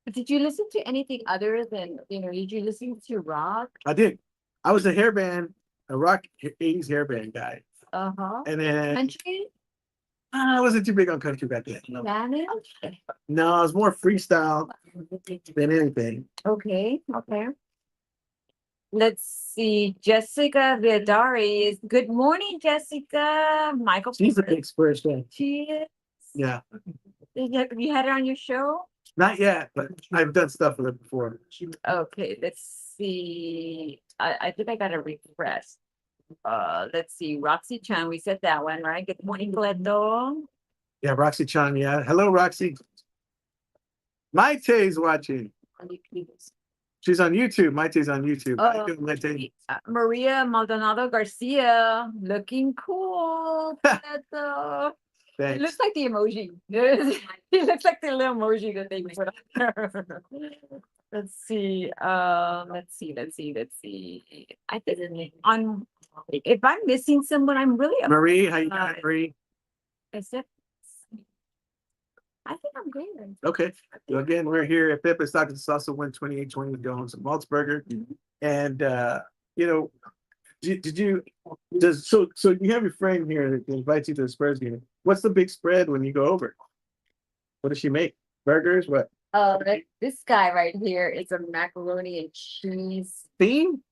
Speaker 2: But did you listen to anything other than, did you listen to rock?
Speaker 1: I did. I was a rock 80s hairband guy.
Speaker 2: Uh-huh.
Speaker 1: And then
Speaker 2: Country?
Speaker 1: I wasn't too big on country back then. No,
Speaker 2: Spanish?
Speaker 1: no, I was more freestyle than anything.
Speaker 2: Okay, okay. Let's see. Jessica Viadari is good morning, Jessica. Michael.
Speaker 1: She's a big Spurs fan.
Speaker 2: She is.
Speaker 1: Yeah.
Speaker 2: You had her on your show?
Speaker 1: Not yet, but I've done stuff with her before.
Speaker 2: Okay, let's see. I think I got a request. Let's see. Roxy Chan, we said that one, right? Good morning, Cleto.
Speaker 1: Yeah, Roxy Chan. Yeah. Hello, Roxy. Maite's watching. She's on YouTube. Maite's on YouTube. How you doing, Maite?
Speaker 2: Maria Maldonado Garcia, looking cool. Cleto. It
Speaker 1: Thanks.
Speaker 2: looks like the emoji. It looks like the little emoji that they put on there. Let's see. Let's see. I think on if I'm missing someone, I'm really
Speaker 1: Marie, how you doing, Marie?
Speaker 2: is it? I think I'm good.
Speaker 1: Okay. So again, we're here at Pepe Stockton Salsa 12820 Jones in Maltzberger. And you know, so you have your friend here that invites you to the Spurs game. What's the big spread when you go over? What does she make? Burgers? What?
Speaker 2: This guy right here is a macaroni and cheese
Speaker 1: Theme?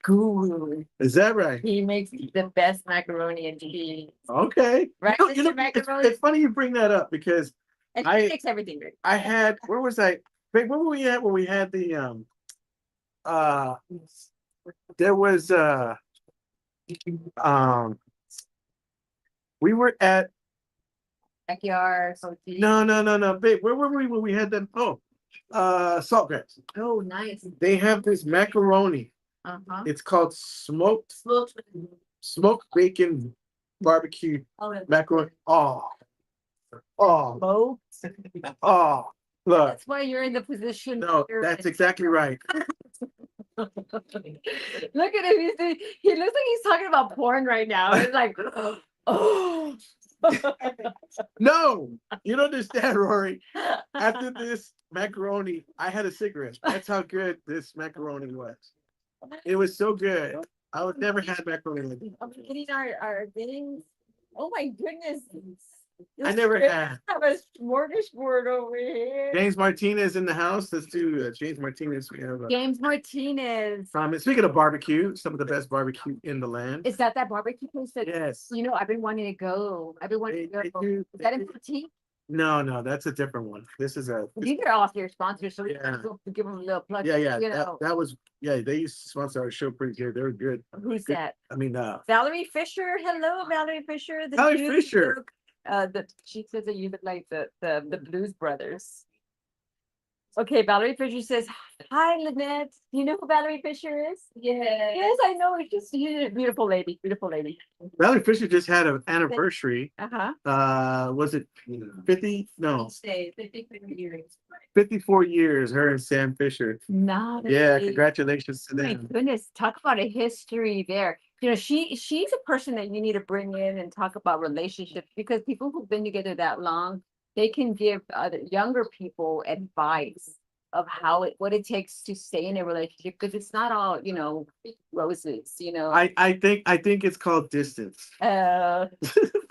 Speaker 2: guru.
Speaker 1: Is that right?
Speaker 2: He makes the best macaroni and cheese.
Speaker 1: Okay.
Speaker 2: Right,
Speaker 1: You know,
Speaker 2: Mr. Macaroni?
Speaker 1: it's funny you bring that up because
Speaker 2: And
Speaker 1: I-
Speaker 2: he makes everything great.
Speaker 1: I had, where was I? Wait, where were we at when we had the there was we were at
Speaker 2: Backyard, so
Speaker 1: no, babe, where were we when we had them? Saltgrass.
Speaker 2: Oh, nice.
Speaker 1: They have this macaroni.
Speaker 2: Uh-huh.
Speaker 1: It's called smoked bacon barbecue macaroni. Oh,
Speaker 2: Oh,
Speaker 1: look.
Speaker 2: that's why you're in the position.
Speaker 1: No,
Speaker 2: you're
Speaker 1: that's
Speaker 2: in.
Speaker 1: exactly right.
Speaker 2: Look at him. He looks like he's talking about porn right now. It's like, oh.
Speaker 1: No, you don't understand, Rory. After this macaroni, I had a cigarette. That's how good this macaroni was. It was so good. I would never had macaroni like that.
Speaker 2: I'm getting our things. Oh my goodness.
Speaker 1: I never had.
Speaker 2: Have a smorgasbord over here.
Speaker 1: James Martinez in the house. Let's do James Martinez. We have
Speaker 2: James Martinez.
Speaker 1: speaking of barbecue, some of the best barbecue in the land.
Speaker 2: Is that barbecue place that,
Speaker 1: Yes.
Speaker 2: I've been wanting to go. I've been wanting to
Speaker 1: They
Speaker 2: go.
Speaker 1: do-
Speaker 2: Is that in
Speaker 1: they do-
Speaker 2: Petite?
Speaker 1: No, that's a different one. This is a
Speaker 2: These are all your sponsors, so we
Speaker 1: Yeah.
Speaker 2: have to give them a little plug.
Speaker 1: yeah.
Speaker 2: You
Speaker 1: That,
Speaker 2: know,
Speaker 1: that was they used to sponsor our show pretty good. They were good.
Speaker 2: who's
Speaker 1: Good.
Speaker 2: that?
Speaker 1: I mean,
Speaker 2: Valerie Fisher. Hello, Valerie Fisher. The
Speaker 1: Valerie
Speaker 2: Blues
Speaker 1: Fisher.
Speaker 2: Brook. She says that you look like the Blues Brothers. Okay, Valerie Fisher says, "Hi, Lynette. Do you know who Valerie Fisher is?" Yes, I know. She's a beautiful lady. Beautiful lady.
Speaker 1: Valerie Fisher just had an anniversary.
Speaker 2: Uh-huh.
Speaker 1: Was it 50? No,
Speaker 4: Stay 54 years.
Speaker 1: 54 years. Her and Sam Fisher.
Speaker 2: Not
Speaker 1: Yeah, congratulations to
Speaker 2: Oh my
Speaker 1: them.
Speaker 2: goodness, talk about a history there. She's a person that you need to bring in and talk about relationships, because people who've been together that long, they can give other younger people advice of what it takes to stay in a relationship, because it's not all, roses,
Speaker 1: I think it's called distance.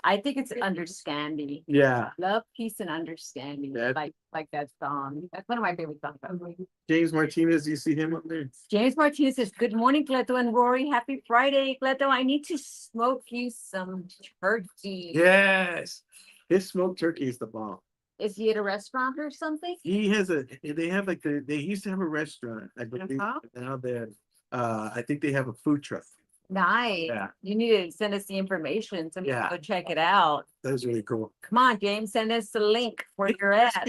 Speaker 2: I think it's understanding.
Speaker 1: Yeah.
Speaker 2: Love, peace, and understanding.
Speaker 1: That-
Speaker 2: Like that song. That's one of my favorite songs.
Speaker 1: James Martinez, you see him up there?
Speaker 2: James Martinez says, "Good morning, Cleto and Rory. Happy Friday, Cleto. I need to smoke you some turkey."
Speaker 1: Yes. His smoked turkey is the bomb.
Speaker 2: Is he at a restaurant or something?
Speaker 1: They have they used to have a restaurant, I believe.
Speaker 2: Uh-huh.
Speaker 1: Now they're I think they have a food truck.
Speaker 2: Nice.
Speaker 1: Yeah.
Speaker 2: You need to send us the information so we can
Speaker 1: Yeah.
Speaker 2: go check it out.
Speaker 1: That was really cool.
Speaker 2: Come on, James, send us the link where you're at.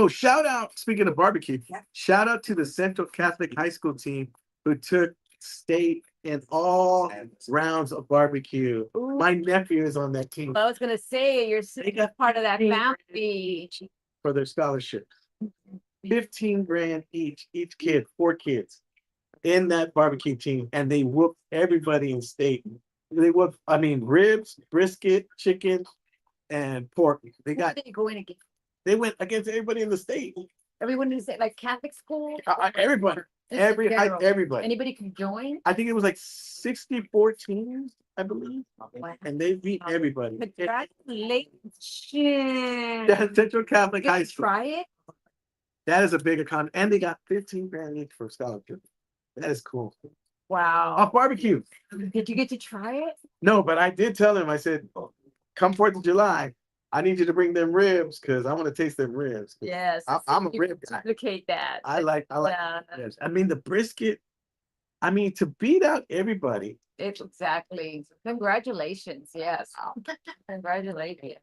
Speaker 1: Shout out, speaking of barbecue, shout out to the Central Catholic High School team who took state in all rounds of barbecue.
Speaker 2: Ooh.
Speaker 1: My nephew is on that team
Speaker 2: Well, I was gonna say, you're
Speaker 1: They got
Speaker 2: part of that
Speaker 1: 15
Speaker 2: family.
Speaker 1: for their scholarships. 15 grand each kid, 4 kids in that barbecue team, and they whooped everybody in state. They whooped, I mean, ribs, brisket, chicken, and pork. They
Speaker 2: Who
Speaker 1: got
Speaker 2: did you go in against?
Speaker 1: they went against everybody in the state.
Speaker 2: Everyone is it like Catholic school?
Speaker 1: Everybody,
Speaker 2: Just in general.
Speaker 1: everybody.
Speaker 2: Anybody can join?
Speaker 1: I think it was like 64 teams, I believe,
Speaker 2: Wow.
Speaker 1: and they beat everybody.
Speaker 2: Congratulations.
Speaker 1: That's Central Catholic
Speaker 2: Get
Speaker 1: High
Speaker 2: to
Speaker 1: School.
Speaker 2: try it?
Speaker 1: That is a big account, and they got 15 grand each for scholarship. That is cool.
Speaker 2: Wow.
Speaker 1: Off barbecue.
Speaker 2: Did you get to try it?
Speaker 1: No, but I did tell him. I said, come 4th of July, I need you to bring them ribs because I want to taste them ribs.
Speaker 2: Yes.
Speaker 1: I'm a
Speaker 2: You
Speaker 1: rib
Speaker 2: can
Speaker 1: guy.
Speaker 2: duplicate that.
Speaker 1: I like
Speaker 2: Yeah,
Speaker 1: ribs. I mean, the brisket. I mean, to beat out everybody.
Speaker 2: exactly. Congratulations. Yes. Congratulations.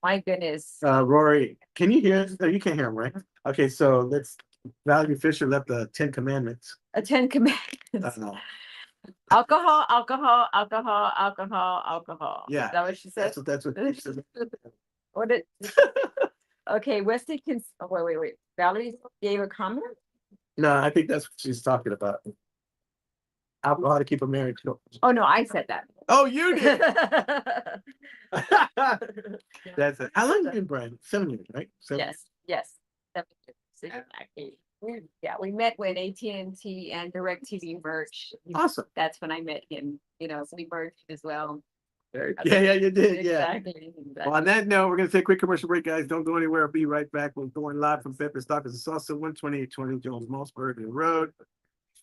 Speaker 2: My goodness.
Speaker 1: Rory, can you hear us? No, you can't hear him, right? Okay, so let's. Valerie Fisher left the 10 Commandments.
Speaker 2: A 10 commandments. Alcohol, alcohol, alcohol, alcohol, alcohol.
Speaker 1: Yeah.
Speaker 2: Is that what she said?
Speaker 1: That's what she said.
Speaker 2: What did? Okay, Wesley can, oh, wait. Valerie gave a comment?
Speaker 1: No, I think that's what she's talking about. Alcohol to keep a marriage.
Speaker 2: Oh, no, I said that.
Speaker 1: Oh, you did. That's it. How long have you been, Brian? 7 years, right? 7 years.
Speaker 2: Yes. Exactly. Yeah, we met when AT&T and DirecTV merged.
Speaker 1: Awesome.
Speaker 2: That's when I met him, so we merged as well.
Speaker 1: Yeah, you did. Yeah.
Speaker 2: Exactly.
Speaker 1: Well, on that note, we're going to take a quick commercial break, guys. Don't go anywhere. I'll be right back. We're going live from Pepe's Tacos and Salsa, 12820 Jones Mossberg Road.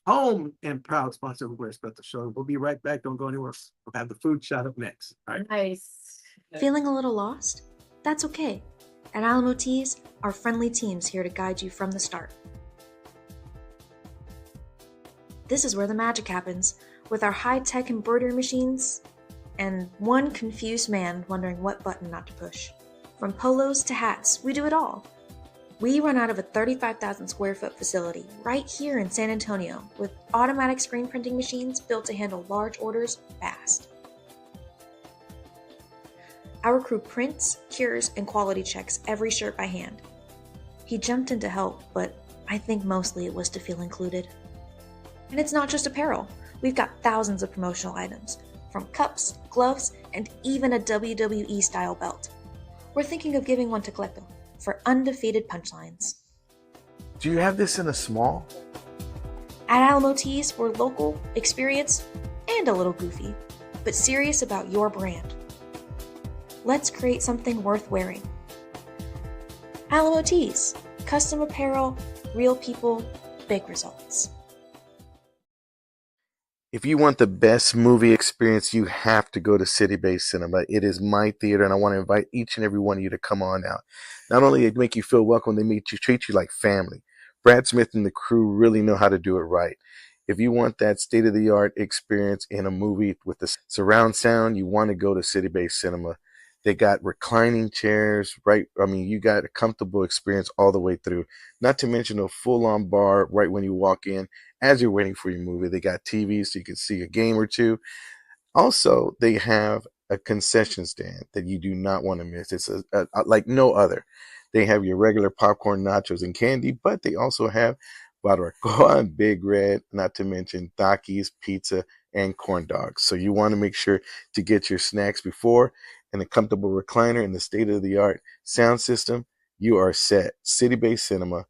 Speaker 1: Home and proud sponsor of We're Special Show. We'll be right back. Don't go anywhere. We'll have the food shot up next. All right.
Speaker 2: Nice.
Speaker 5: Feeling a little lost? That's okay. At Alamo Teas, our friendly team's here to guide you from the start. This is where the magic happens, with our high-tech embroidery machines and one confused man wondering what button not to push. From polos to hats, we do it all. We run out of a 35,000 square foot facility right here in San Antonio with automatic screen printing machines built to handle large orders fast. Our crew prints, cures, and quality checks every shirt by hand. He jumped in to help, but I think mostly it was to feel included. And it's not just apparel. We've got thousands of promotional items, from cups, gloves, and even a WWE style belt. We're thinking of giving one to Cleto for undefeated punchlines.
Speaker 3: Do you have this in a small?
Speaker 5: At Alamo Teas, we're local, experienced, and a little goofy, but serious about your brand. Let's create something worth wearing. Alamo Teas, custom apparel, real people, big results.
Speaker 3: If you want the best movie experience, you have to go to City Base Cinema. It is my theater, and I want to invite each and every one of you to come on out. Not only they make you feel welcome, they treat you like family. Brad Smith and the crew really know how to do it right. If you want that state-of-the-art experience in a movie with the surround sound, you want to go to City Base Cinema. They got reclining chairs, right? I mean, you got a comfortable experience all the way through. Not to mention a full-on bar right when you walk in as you're waiting for your movie. They got TVs so you can see a game or two. Also, they have a concession stand that you do not want to miss. It's like no other. They have your regular popcorn, nachos, and candy, but they also have barbacoa and Big Red, not to mention Takis, pizza, and corn dogs. So you want to make sure to get your snacks before, and a comfortable recliner and the state-of-the-art sound system. You are set. City Base Cinema.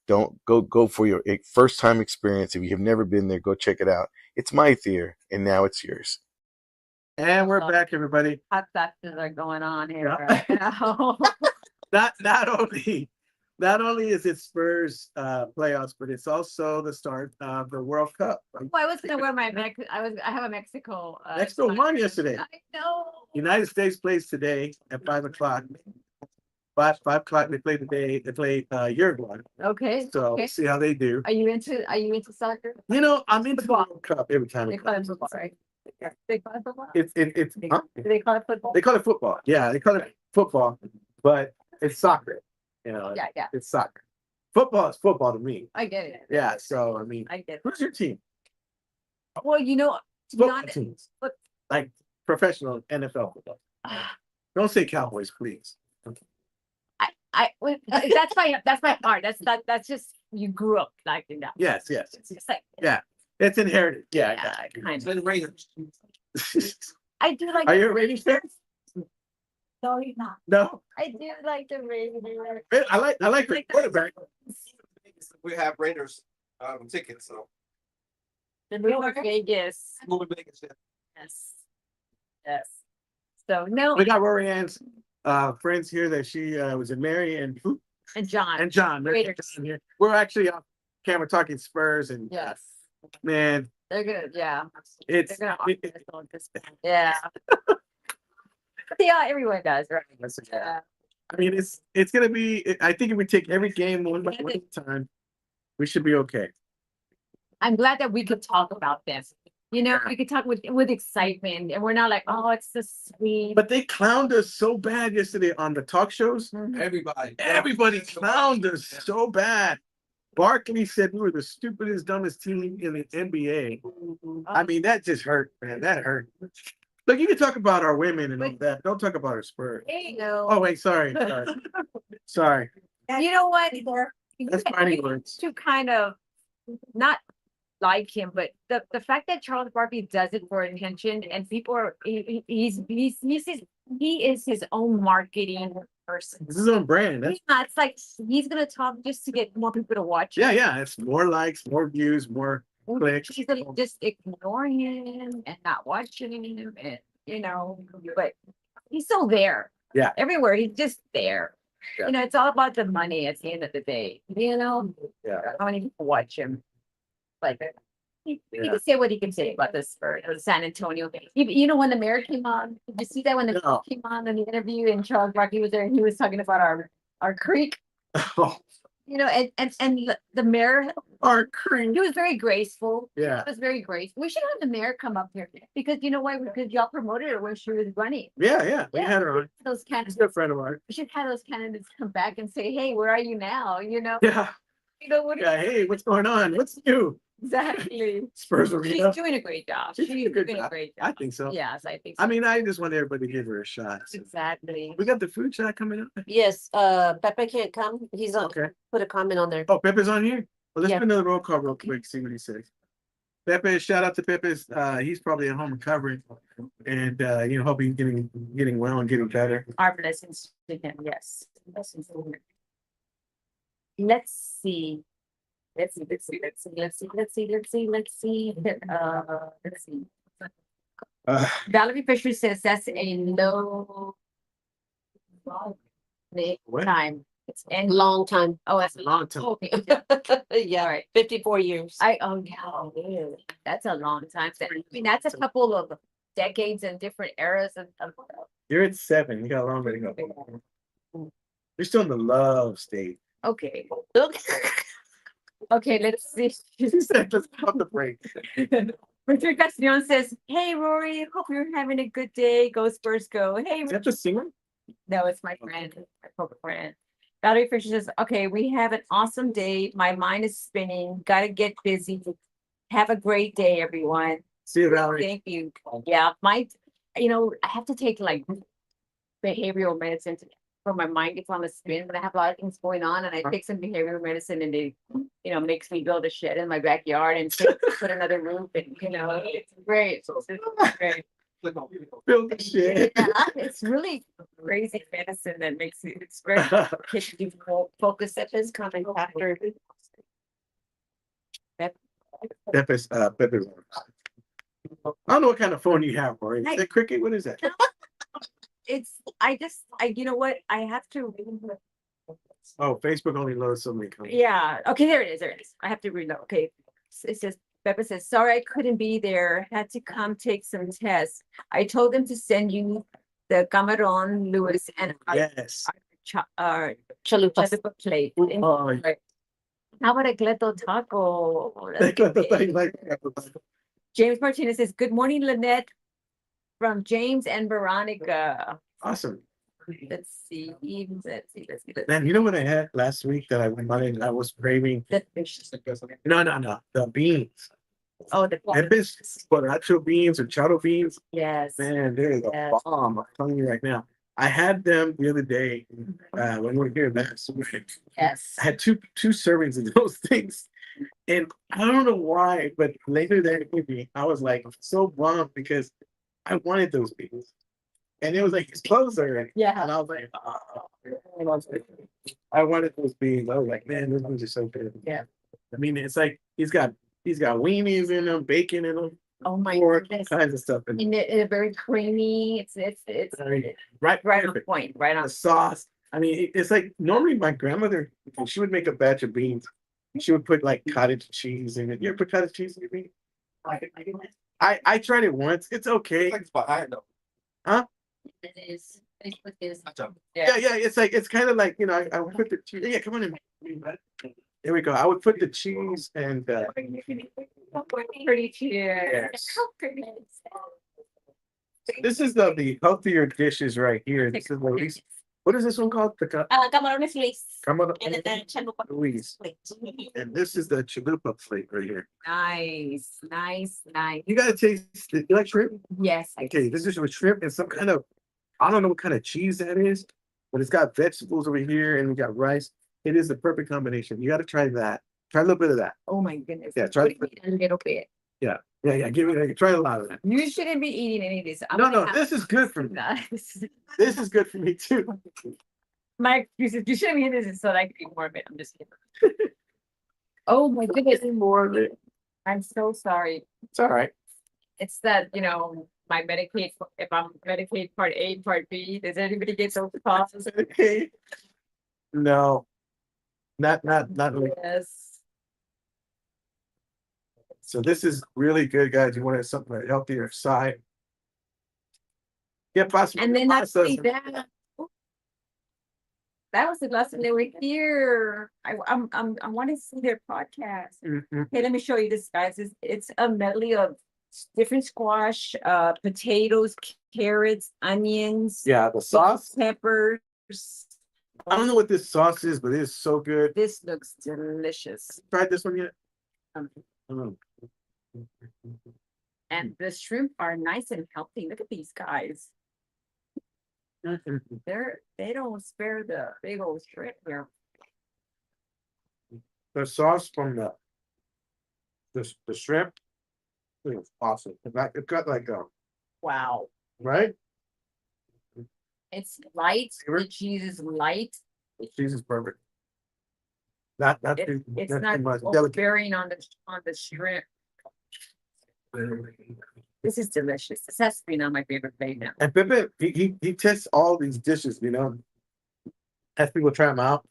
Speaker 3: Don't go for your first time experience. If you have never been there, go check it out. It's my theater, and now it's yours.
Speaker 1: And we're back, everybody.
Speaker 2: Hot sauces are going on here
Speaker 1: Yeah.
Speaker 2: right now.
Speaker 1: Not only is it Spurs playoffs, but it's also the start of the World Cup. Right?
Speaker 2: Well, I was gonna wear my I have a Mexico.
Speaker 1: Mexico won yesterday.
Speaker 2: I know.
Speaker 1: United States plays today at 5 o'clock. 5 o'clock. They play today. They play Uruguay.
Speaker 2: Okay.
Speaker 1: So
Speaker 2: Okay.
Speaker 1: see how they do.
Speaker 2: Are you into soccer?
Speaker 1: You know, I'm into the
Speaker 2: Football.
Speaker 1: World Cup every time.
Speaker 2: They call it football, right? They call it football?
Speaker 1: It's huh?
Speaker 2: Do they call it football?
Speaker 1: They call it football. Yeah, they call it football, but it's soccer. You know,
Speaker 2: Yeah.
Speaker 1: it's soccer. Football is football to me.
Speaker 2: I get it.
Speaker 1: Yeah. So I mean,
Speaker 2: I get it.
Speaker 1: who's your team?
Speaker 2: Well, to be
Speaker 1: Football
Speaker 2: honest,
Speaker 1: teams.
Speaker 2: but-
Speaker 1: Like professional NFL football. Don't say Cowboys, please.
Speaker 2: that's my part. That's just you grew up liking that.
Speaker 1: Yes.
Speaker 2: It's just like
Speaker 1: It's inherited. Yeah.
Speaker 2: kind of.
Speaker 1: Raiders.
Speaker 2: I do like.
Speaker 1: Are you a Raiders fan?
Speaker 2: No, you're not.
Speaker 1: No.
Speaker 2: I do like the Raiders.
Speaker 1: I like the quarterback.
Speaker 6: We have Raiders tickets, so.
Speaker 2: The New Vegas.
Speaker 6: Moving Vegas, yeah.
Speaker 2: Yes. So no,
Speaker 1: We got Rory Ann's friends here that she was in Mary and
Speaker 2: and
Speaker 1: John. They're
Speaker 2: Raiders.
Speaker 1: John here. We're actually off camera talking Spurs and
Speaker 2: yes,
Speaker 1: man,
Speaker 2: they're good. Yeah,
Speaker 1: it's
Speaker 2: they're gonna. Yeah. Yeah, everyone does, right? Yeah.
Speaker 1: I mean it's gonna be I think if we take every game one by one at a time, we should be okay.
Speaker 2: I'm glad that we could talk about this. We could talk with excitement, and we're not like, oh, it's so sweet.
Speaker 1: But they clowned us so bad yesterday on the talk shows.
Speaker 2: Mhm.
Speaker 1: Everybody clowned us so bad. Barkley said we were the stupidest, dumbest team in the NBA. I mean, that just hurt, man. That hurt. Look, you can talk about our women and all that. Don't talk about our Spurs.
Speaker 2: There you go.
Speaker 1: Oh, wait, sorry. Sorry.
Speaker 2: You know what?
Speaker 1: That's fighting words.
Speaker 2: To kind of not like him, but the fact that Charles Barkley does it for attention and people are he is his own marketing person.
Speaker 1: This is his own brand. That's,
Speaker 2: He's not, it's like he's gonna talk just to get more people to watch.
Speaker 1: yeah. It's more likes, more views, more clicks.
Speaker 2: He's gonna just ignore him and not watching him, and but he's still there.
Speaker 1: Yeah.
Speaker 2: Everywhere, he's just there.
Speaker 1: Yeah.
Speaker 2: It's all about the money at the end of the day.
Speaker 1: Yeah.
Speaker 2: How many people watch him? Like he
Speaker 1: Yeah.
Speaker 2: can say what he can say about the Spurs or San Antonio. When the mayor came on, did you see that when the mayor
Speaker 1: No.
Speaker 2: came on in the interview and Charles Barkley was there and he was talking about our creek,
Speaker 1: Oh,
Speaker 2: and the mayor,
Speaker 1: our cream.
Speaker 2: he was very graceful.
Speaker 1: Yeah.
Speaker 2: It was very graceful. We should have the mayor come up here because you know why? Because y'all promoted her when she was running.
Speaker 1: Yeah. We
Speaker 2: Yeah.
Speaker 1: had her on.
Speaker 2: Those
Speaker 1: She's
Speaker 2: candidates,
Speaker 1: a good friend of ours.
Speaker 2: we should have those candidates come back and say, "Hey, where are you now?"
Speaker 1: Yeah.
Speaker 2: What?
Speaker 1: Yeah. Hey, what's going on? What's new?
Speaker 2: Exactly.
Speaker 1: Spurs Arena.
Speaker 2: She's doing a great job.
Speaker 1: She's doing a good job.
Speaker 2: great
Speaker 1: I
Speaker 2: job.
Speaker 1: think so.
Speaker 2: Yes, I think so.
Speaker 1: I mean, I just want everybody to give her a shot. So.
Speaker 2: Exactly.
Speaker 1: We got the food shot coming up.
Speaker 4: Yes, Pepe can't come. He's on,
Speaker 1: Okay.
Speaker 4: put a comment on there.
Speaker 1: Oh, Pepe's on here. Well, let's
Speaker 4: Yeah.
Speaker 1: do another roll call real quick. See what he says. Pepe, shout out to Pepe's. He's probably at home recovering, and hope he's getting well and getting better.
Speaker 2: Our blessings to him. Yes. Blessings to him. Let's see. Let's see. Valerie Fisher says that's a low
Speaker 1: What?
Speaker 2: time. It's in
Speaker 4: Long time.
Speaker 2: Oh, that's a
Speaker 1: Long time.
Speaker 2: Okay.
Speaker 4: Yeah,
Speaker 2: Right.
Speaker 4: 54 years.
Speaker 2: That's a long time. That's a couple of decades and different eras of
Speaker 1: You're at 7. You got a long way to go. You're still in the love state.
Speaker 2: okay.
Speaker 4: Look.
Speaker 2: Okay, let's see.
Speaker 1: He said, let's pump the break.
Speaker 2: Richard Castellon says, "Hey Rory, hope you're having a good day. Go Spurs, go." Hey,
Speaker 1: Is that the singer?
Speaker 2: no, it's my friend, my poker friend. Valerie Fisher says, "Okay, we have an awesome day. My mind is spinning. Gotta get busy. Have a great day, everyone."
Speaker 1: See you, Valerie.
Speaker 2: Thank you. Yeah, I have to take like behavioral medicine for my mind gets on the spin, but I have a lot of things going on, and I take some behavioral medicine, and it, makes me build a shed in my backyard and put another roof, and it's great. It's great.
Speaker 1: Build the shit.
Speaker 2: Yeah, it's really crazy medicine that makes it's very gets you focus.
Speaker 4: That is coming after.
Speaker 1: Pepe's. I don't know what kind of phone you have, Rory. Is it Cricket? What is that?
Speaker 2: You know what? I have to.
Speaker 1: Oh, Facebook only loads so many comments.
Speaker 2: Yeah. Okay. There it is. I have to read that. Okay. It says, Pepe says, "Sorry, I couldn't be there. Had to come take some tests. I told them to send you the Cameron Lewis and
Speaker 1: Yes.
Speaker 2: chalupa plate.
Speaker 1: Oh,
Speaker 2: Right. How about a Cleto taco?
Speaker 1: like,
Speaker 2: James Martinez says, good morning, Lynette, from James and Veronica.
Speaker 1: awesome.
Speaker 2: Let's see. Let's see.
Speaker 1: Man, you know what I had last week that I went on and I was craving?
Speaker 2: The fish.
Speaker 1: No. The beans.
Speaker 2: Oh, the
Speaker 1: Pepes, borracho beans or charo beans.
Speaker 2: yes.
Speaker 1: Man, they're the
Speaker 2: Yes.
Speaker 1: bomb. I'm telling you right now. I had them the other day when we were here last week.
Speaker 2: Yes.
Speaker 1: I had two servings of those things. And I don't know why, but later that evening, I was like so bummed because I wanted those beans. And it was like it's closed already.
Speaker 2: Yeah.
Speaker 1: And I was like, I wanted those beans. I was like, man, those beans are so good.
Speaker 2: Yeah.
Speaker 1: I mean, it's like he's got weenies in them, bacon in them,
Speaker 2: Oh my
Speaker 1: pork, all
Speaker 2: goodness.
Speaker 1: kinds of stuff. And
Speaker 2: And they're very creamy. It's
Speaker 1: right
Speaker 2: right on
Speaker 1: perfect.
Speaker 2: point. Right on.
Speaker 1: The sauce. I mean, it's like normally my grandmother, she would make a batch of beans. She would put like cottage cheese in it. You ever put cottage cheese in your beans? I tried it once. It's okay.
Speaker 6: Like it's behind them.
Speaker 2: It is. It's
Speaker 1: Yeah. It's kind of like I would put the cheese. Yeah, come on in. There we go. I would put the cheese and
Speaker 2: pretty cheers.
Speaker 1: yes. This is the healthier dishes right here. This is the least. What is this one called? The
Speaker 4: Camarones Luis.
Speaker 1: Camarón
Speaker 4: And then the chalupa
Speaker 1: Luis.
Speaker 4: plate.
Speaker 1: And this is the chalupa plate right here.
Speaker 2: Nice.
Speaker 1: You gotta taste. You like shrimp?
Speaker 2: Yes.
Speaker 1: Okay, this is with shrimp and some kind of, I don't know what kind of cheese that is, but it's got vegetables over here and we got rice. It is the perfect combination. You got to try that. Try a little bit of that.
Speaker 2: Oh my goodness.
Speaker 1: Yeah, try
Speaker 2: Put a little bit.
Speaker 1: Yeah. Give me try a lot of that.
Speaker 2: You shouldn't be eating any of this.
Speaker 1: No, this is good for me.
Speaker 2: This
Speaker 1: This is good for me too.
Speaker 2: my excuses. You shouldn't be eating this so that I can eat more of it. I'm just kidding. Oh my goodness.
Speaker 1: More of it.
Speaker 2: I'm so sorry.
Speaker 1: It's all right.
Speaker 2: It's that, my Medicaid, if I'm Medicaid Part A, Part B, does anybody get those costs?
Speaker 1: Okay. No. Not really.
Speaker 2: Yes.
Speaker 1: So this is really good, guys. You wanted something on the healthier side. Yeah, possibly.
Speaker 2: And then not only that. That was the last time they were here. I want to see their podcast.
Speaker 1: Mhm.
Speaker 2: Okay, let me show you this, guys. It's a medley of different squash, potatoes, carrots, onions,
Speaker 1: Yeah, the sauce.
Speaker 2: peppers.
Speaker 1: I don't know what this sauce is, but it is so good.
Speaker 2: This looks delicious.
Speaker 1: Tried this one yet?
Speaker 2: Um,
Speaker 1: Mm.
Speaker 2: And the shrimp are nice and healthy. Look at these guys. They don't spare the big old shrimp here.
Speaker 1: The sauce from the shrimp is awesome. It got like
Speaker 2: Wow.
Speaker 1: right?
Speaker 2: It's light.
Speaker 1: Favorite?
Speaker 2: The cheese is light.
Speaker 1: The cheese is perfect. Not
Speaker 2: It's
Speaker 1: not
Speaker 2: not
Speaker 1: too much delicate.
Speaker 2: bearing on the shrimp. This is delicious. This has to be not my favorite thing now.
Speaker 1: And Pepe, he tests all these dishes, has people try them out.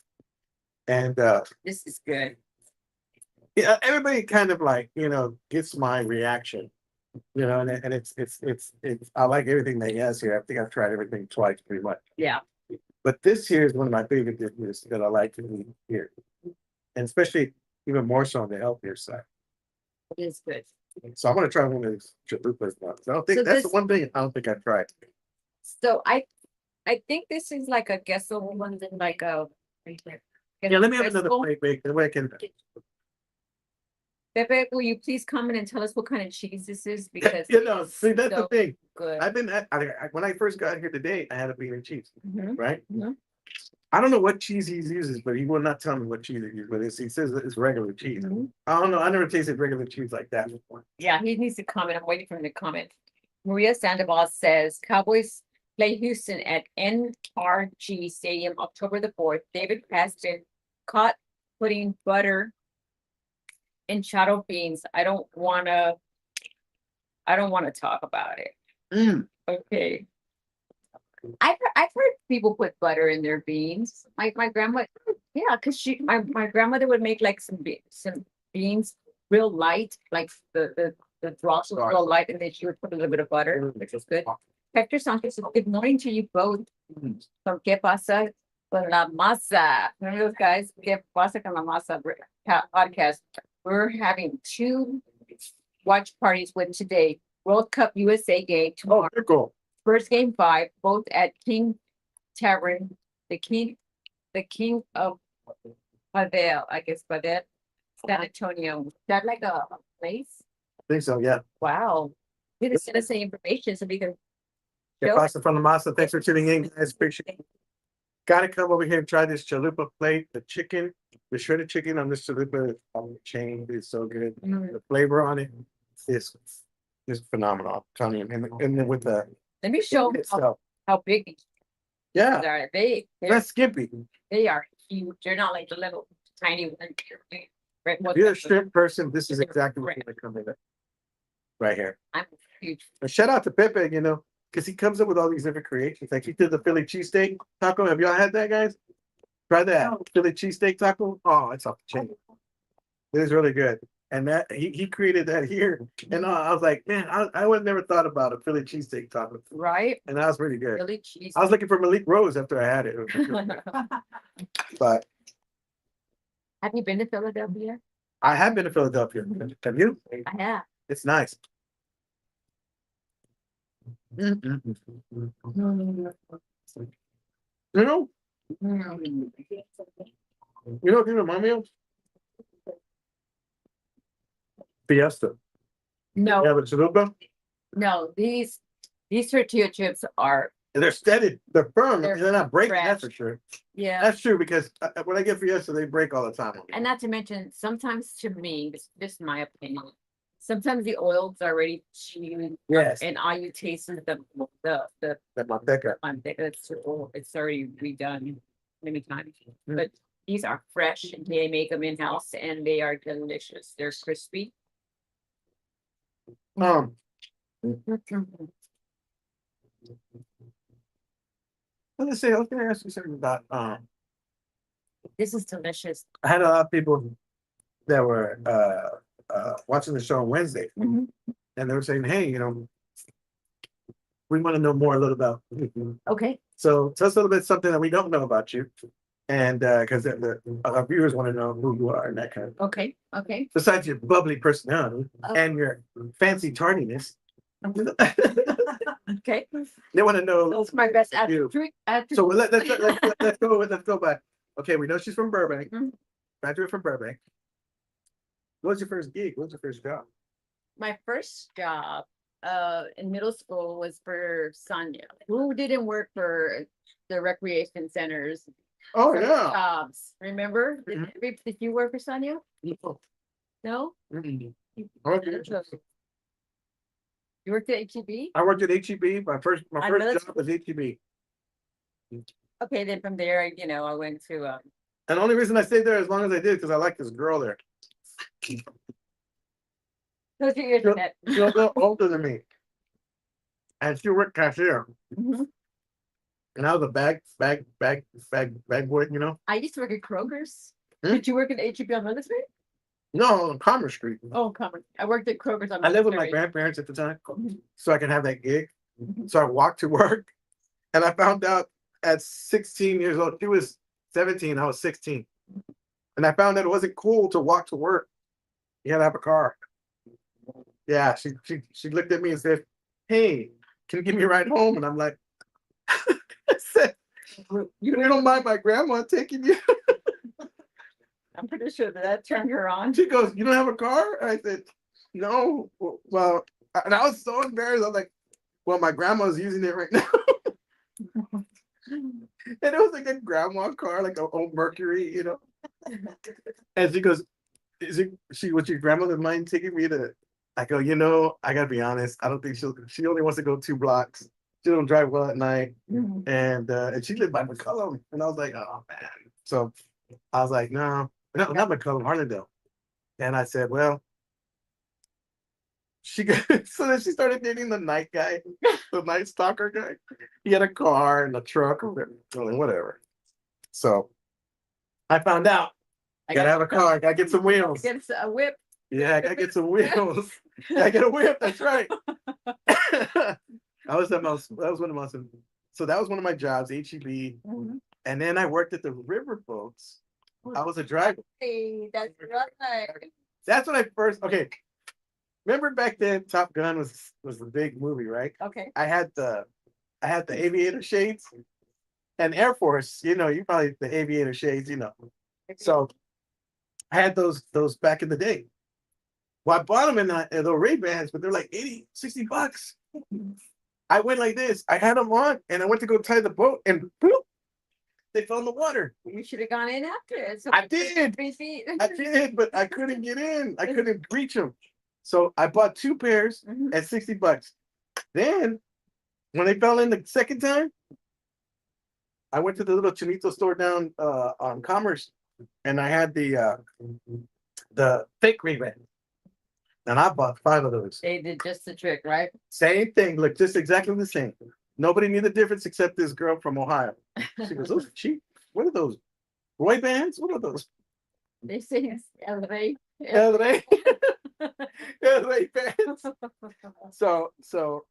Speaker 1: And
Speaker 2: This is good.
Speaker 1: yeah, everybody kind of like, gets my reaction. And it's I like everything that he has here. I think I've tried everything twice pretty much.
Speaker 2: Yeah.
Speaker 1: But this here is one of my favorite dishes that I like to eat here. And especially even more so on the healthier side.
Speaker 2: It is good.
Speaker 1: So I want to try one of these chalupas now. So I don't think
Speaker 2: So
Speaker 1: that's the
Speaker 2: this-
Speaker 1: one thing I don't think I've tried.
Speaker 2: So I think this is like a queso one, like a.
Speaker 1: Yeah, let me have another plate, Bake. That way I can.
Speaker 2: Pepe, will you please comment and tell us what kind of cheese this is? Because
Speaker 1: See, that's the
Speaker 2: so
Speaker 1: thing.
Speaker 2: good.
Speaker 1: I've been when I first got here today, I had a bean and cheese,
Speaker 2: Mhm.
Speaker 1: right?
Speaker 2: Mhm.
Speaker 1: I don't know what cheese he uses, but he will not tell me what cheese he uses. But he says it's regular cheese.
Speaker 2: Mhm.
Speaker 1: I don't know. I never tasted regular cheese like that before.
Speaker 2: Yeah, he needs to comment. I'm waiting for him to comment. Maria Sandoval says Cowboys play Houston at NRG Stadium October the 4th. David has been caught putting butter in shadow beans. I don't wanna talk about it.
Speaker 1: Mm.
Speaker 2: Okay. I've heard people put butter in their beans. My grandma, yeah, because my grandmother would make like some beans real light, like the dross was real light, and then she would put a little bit of butter, which was good. Hector Sanchez says, good morning to you both. From Que Pasa, But La Masa, remember those guys? Get Pasa con La Masa podcast. We're having 2 watch parties with today. World Cup USA game
Speaker 1: Oh,
Speaker 2: tomorrow.
Speaker 1: very cool.
Speaker 2: First game 5, both at King Tavern, the king of Padel, I guess Padel, San Antonio. Is that like a place?
Speaker 1: I think so, yeah.
Speaker 2: Wow. You can send us the information so we can
Speaker 1: Yeah,
Speaker 2: Show
Speaker 1: pasta from the masa. Thanks for tuning in, guys. Appreciate it. Gotta come over here and try this chalupa plate. The chicken, the shredded chicken on this chalupa chain is so good.
Speaker 2: Mm.
Speaker 1: The flavor on it is phenomenal. I'm telling you. And then with the
Speaker 2: let me show them
Speaker 1: itself.
Speaker 2: how big these
Speaker 1: Yeah,
Speaker 2: are. They're
Speaker 1: that's skimpy.
Speaker 2: they are huge. They're not like the little tiny one. Right,
Speaker 1: If you're a shrimp person, this is exactly what you're coming with. Right here.
Speaker 2: I'm huge.
Speaker 1: And shout out to Pepe, because he comes up with all these different creations. Like he did the Philly cheesesteak taco. Have y'all had that, guys? Try that Philly cheesesteak taco. Oh, it's off the chain. It is really good. And that he created that here. And I was like, man, I would have never thought about a Philly cheesesteak taco.
Speaker 2: Right?
Speaker 1: And that was really good.
Speaker 2: Really cheese.
Speaker 1: I was looking for Malik Rose after I had it. It was really good. But
Speaker 2: Have you been to Philadelphia?
Speaker 1: I have been to Philadelphia. Have you?
Speaker 2: I have.
Speaker 1: It's nice. You know, what you remind me of? Fiesta.
Speaker 2: No,
Speaker 1: Yeah, but chalupa.
Speaker 2: no, these tortilla chips are,
Speaker 1: They're steady. They're firm.
Speaker 2: They're
Speaker 1: They're not breaking. That's
Speaker 2: fresh.
Speaker 1: for sure.
Speaker 2: yeah.
Speaker 1: That's true because when I get Fiesta, they break all the time.
Speaker 2: And not to mention, sometimes to me, this is my opinion. Sometimes the oils are already cheap
Speaker 1: Yes.
Speaker 2: and all you taste is the
Speaker 1: That manteca.
Speaker 2: it's already redone many times.
Speaker 1: Mm.
Speaker 2: But these are fresh. They make them in house and they are delicious. They're crispy.
Speaker 1: Let me say, I was gonna ask you something about
Speaker 2: This is delicious.
Speaker 1: I had a lot of people that were watching the show on Wednesday,
Speaker 2: Mhm.
Speaker 1: and they were saying, "Hey, we want to know more a little about."
Speaker 2: Okay.
Speaker 1: So tell us a little bit something that we don't know about you, and because our viewers want to know who you are and that kind of.
Speaker 2: Okay. Okay.
Speaker 1: Besides your bubbly personality and your fancy tardiness,
Speaker 2: Okay.
Speaker 1: they want to know.
Speaker 2: Those are my best
Speaker 1: You.
Speaker 2: attributes.
Speaker 1: So let's go back. Okay, we know she's from Burbank.
Speaker 2: Mhm.
Speaker 1: Graduate from Burbank. What was your first gig? What was your first job?
Speaker 2: My first job in middle school was for Sonia, who didn't work for the recreation centers.
Speaker 1: Oh
Speaker 2: for
Speaker 1: yeah.
Speaker 2: Jobs, remember?
Speaker 1: Mhm.
Speaker 2: Did you work for Sonia? No?
Speaker 1: Mhm.
Speaker 2: You
Speaker 1: Okay.
Speaker 2: you worked at HEB?
Speaker 1: I worked at HEB. My first
Speaker 2: Another-
Speaker 1: job was HEB.
Speaker 2: Okay, then from there, I went to
Speaker 1: And the only reason I stayed there as long as I did because I liked this girl there.
Speaker 2: those are your
Speaker 1: She was
Speaker 2: internet.
Speaker 1: she was a little older than me. And she worked cashier.
Speaker 2: Mhm.
Speaker 1: And I was a bag boy,
Speaker 2: I used to work at Kroger's.
Speaker 1: Hmm?
Speaker 2: Did you work at HEB on Mother Street?
Speaker 1: No, on Commerce Street.
Speaker 2: Oh, come on. I worked at Kroger's on
Speaker 1: I lived with
Speaker 2: Mother
Speaker 1: my
Speaker 2: Street.
Speaker 1: grandparents at the time,
Speaker 2: Mhm.
Speaker 1: so I can have that gig.
Speaker 2: Mhm.
Speaker 1: So I walked to work, and I found out at 16 years old, she was 17, I was 16. And I found that it wasn't cool to walk to work. You had to have a car. Yeah, she looked at me and said, "Hey, can you give me a ride home?" And I'm like, I said, you don't mind my grandma taking you?
Speaker 2: I'm pretty sure that turned her on.
Speaker 1: She goes, "You don't have a car?" And I said, "No." Well, and I was so embarrassed. I was like, "Well, my grandma's using it right now." And it was like a grandma car, like an old Mercury. And she goes, would your grandmother mind taking me to? I go, I gotta be honest. I don't think she only wants to go 2 blocks. She don't drive well at night.
Speaker 2: Mhm.
Speaker 1: And she lived by McCullum. And I was like, oh man. So I was like, no, not McCullum, Harlandale. And I said, well, so then she started dating the night guy, the night stalker guy. He had a car and a truck or whatever. So I found out.
Speaker 2: I
Speaker 1: Gotta have a car, gotta get some wheels.
Speaker 2: Get a whip.
Speaker 1: Yeah, I gotta get some wheels. Gotta get a whip, that's right. That was one of my so that was one of my jobs, HEB.
Speaker 2: Mhm.
Speaker 1: And then I worked at the riverboats. I was a driver.
Speaker 2: Hey, that's right.
Speaker 1: That's when I first. Okay, remember back then, Top Gun was the big movie, right?
Speaker 2: Okay.
Speaker 1: I had the aviator shades and Air Force. You know, you probably the aviator shades. You know, so I had those back in the day. Well, I bought them in the Ray-Bans, but they're like 80, $60. I went like this. I had them on, and I went to go tie the boat, and boop, they fell in the water.
Speaker 2: You should have gone in after it. So
Speaker 1: I did.
Speaker 2: 3 feet.
Speaker 1: I did, but I couldn't get in. I couldn't reach them. So I bought 2 pairs
Speaker 2: Mhm.
Speaker 1: at $60. Then, when they fell in the second time, I went to the little Chinito store down on Commerce, and I had the fake Ray-Ban. And I bought 5 of those.
Speaker 2: They did just the trick, right?
Speaker 1: Same thing, look just exactly the same. Nobody knew the difference except this girl from Ohio. She goes, "Those are cheap. What are those? Roy bands? What are those?"
Speaker 2: They say it's LA.
Speaker 1: LA. LA bands. So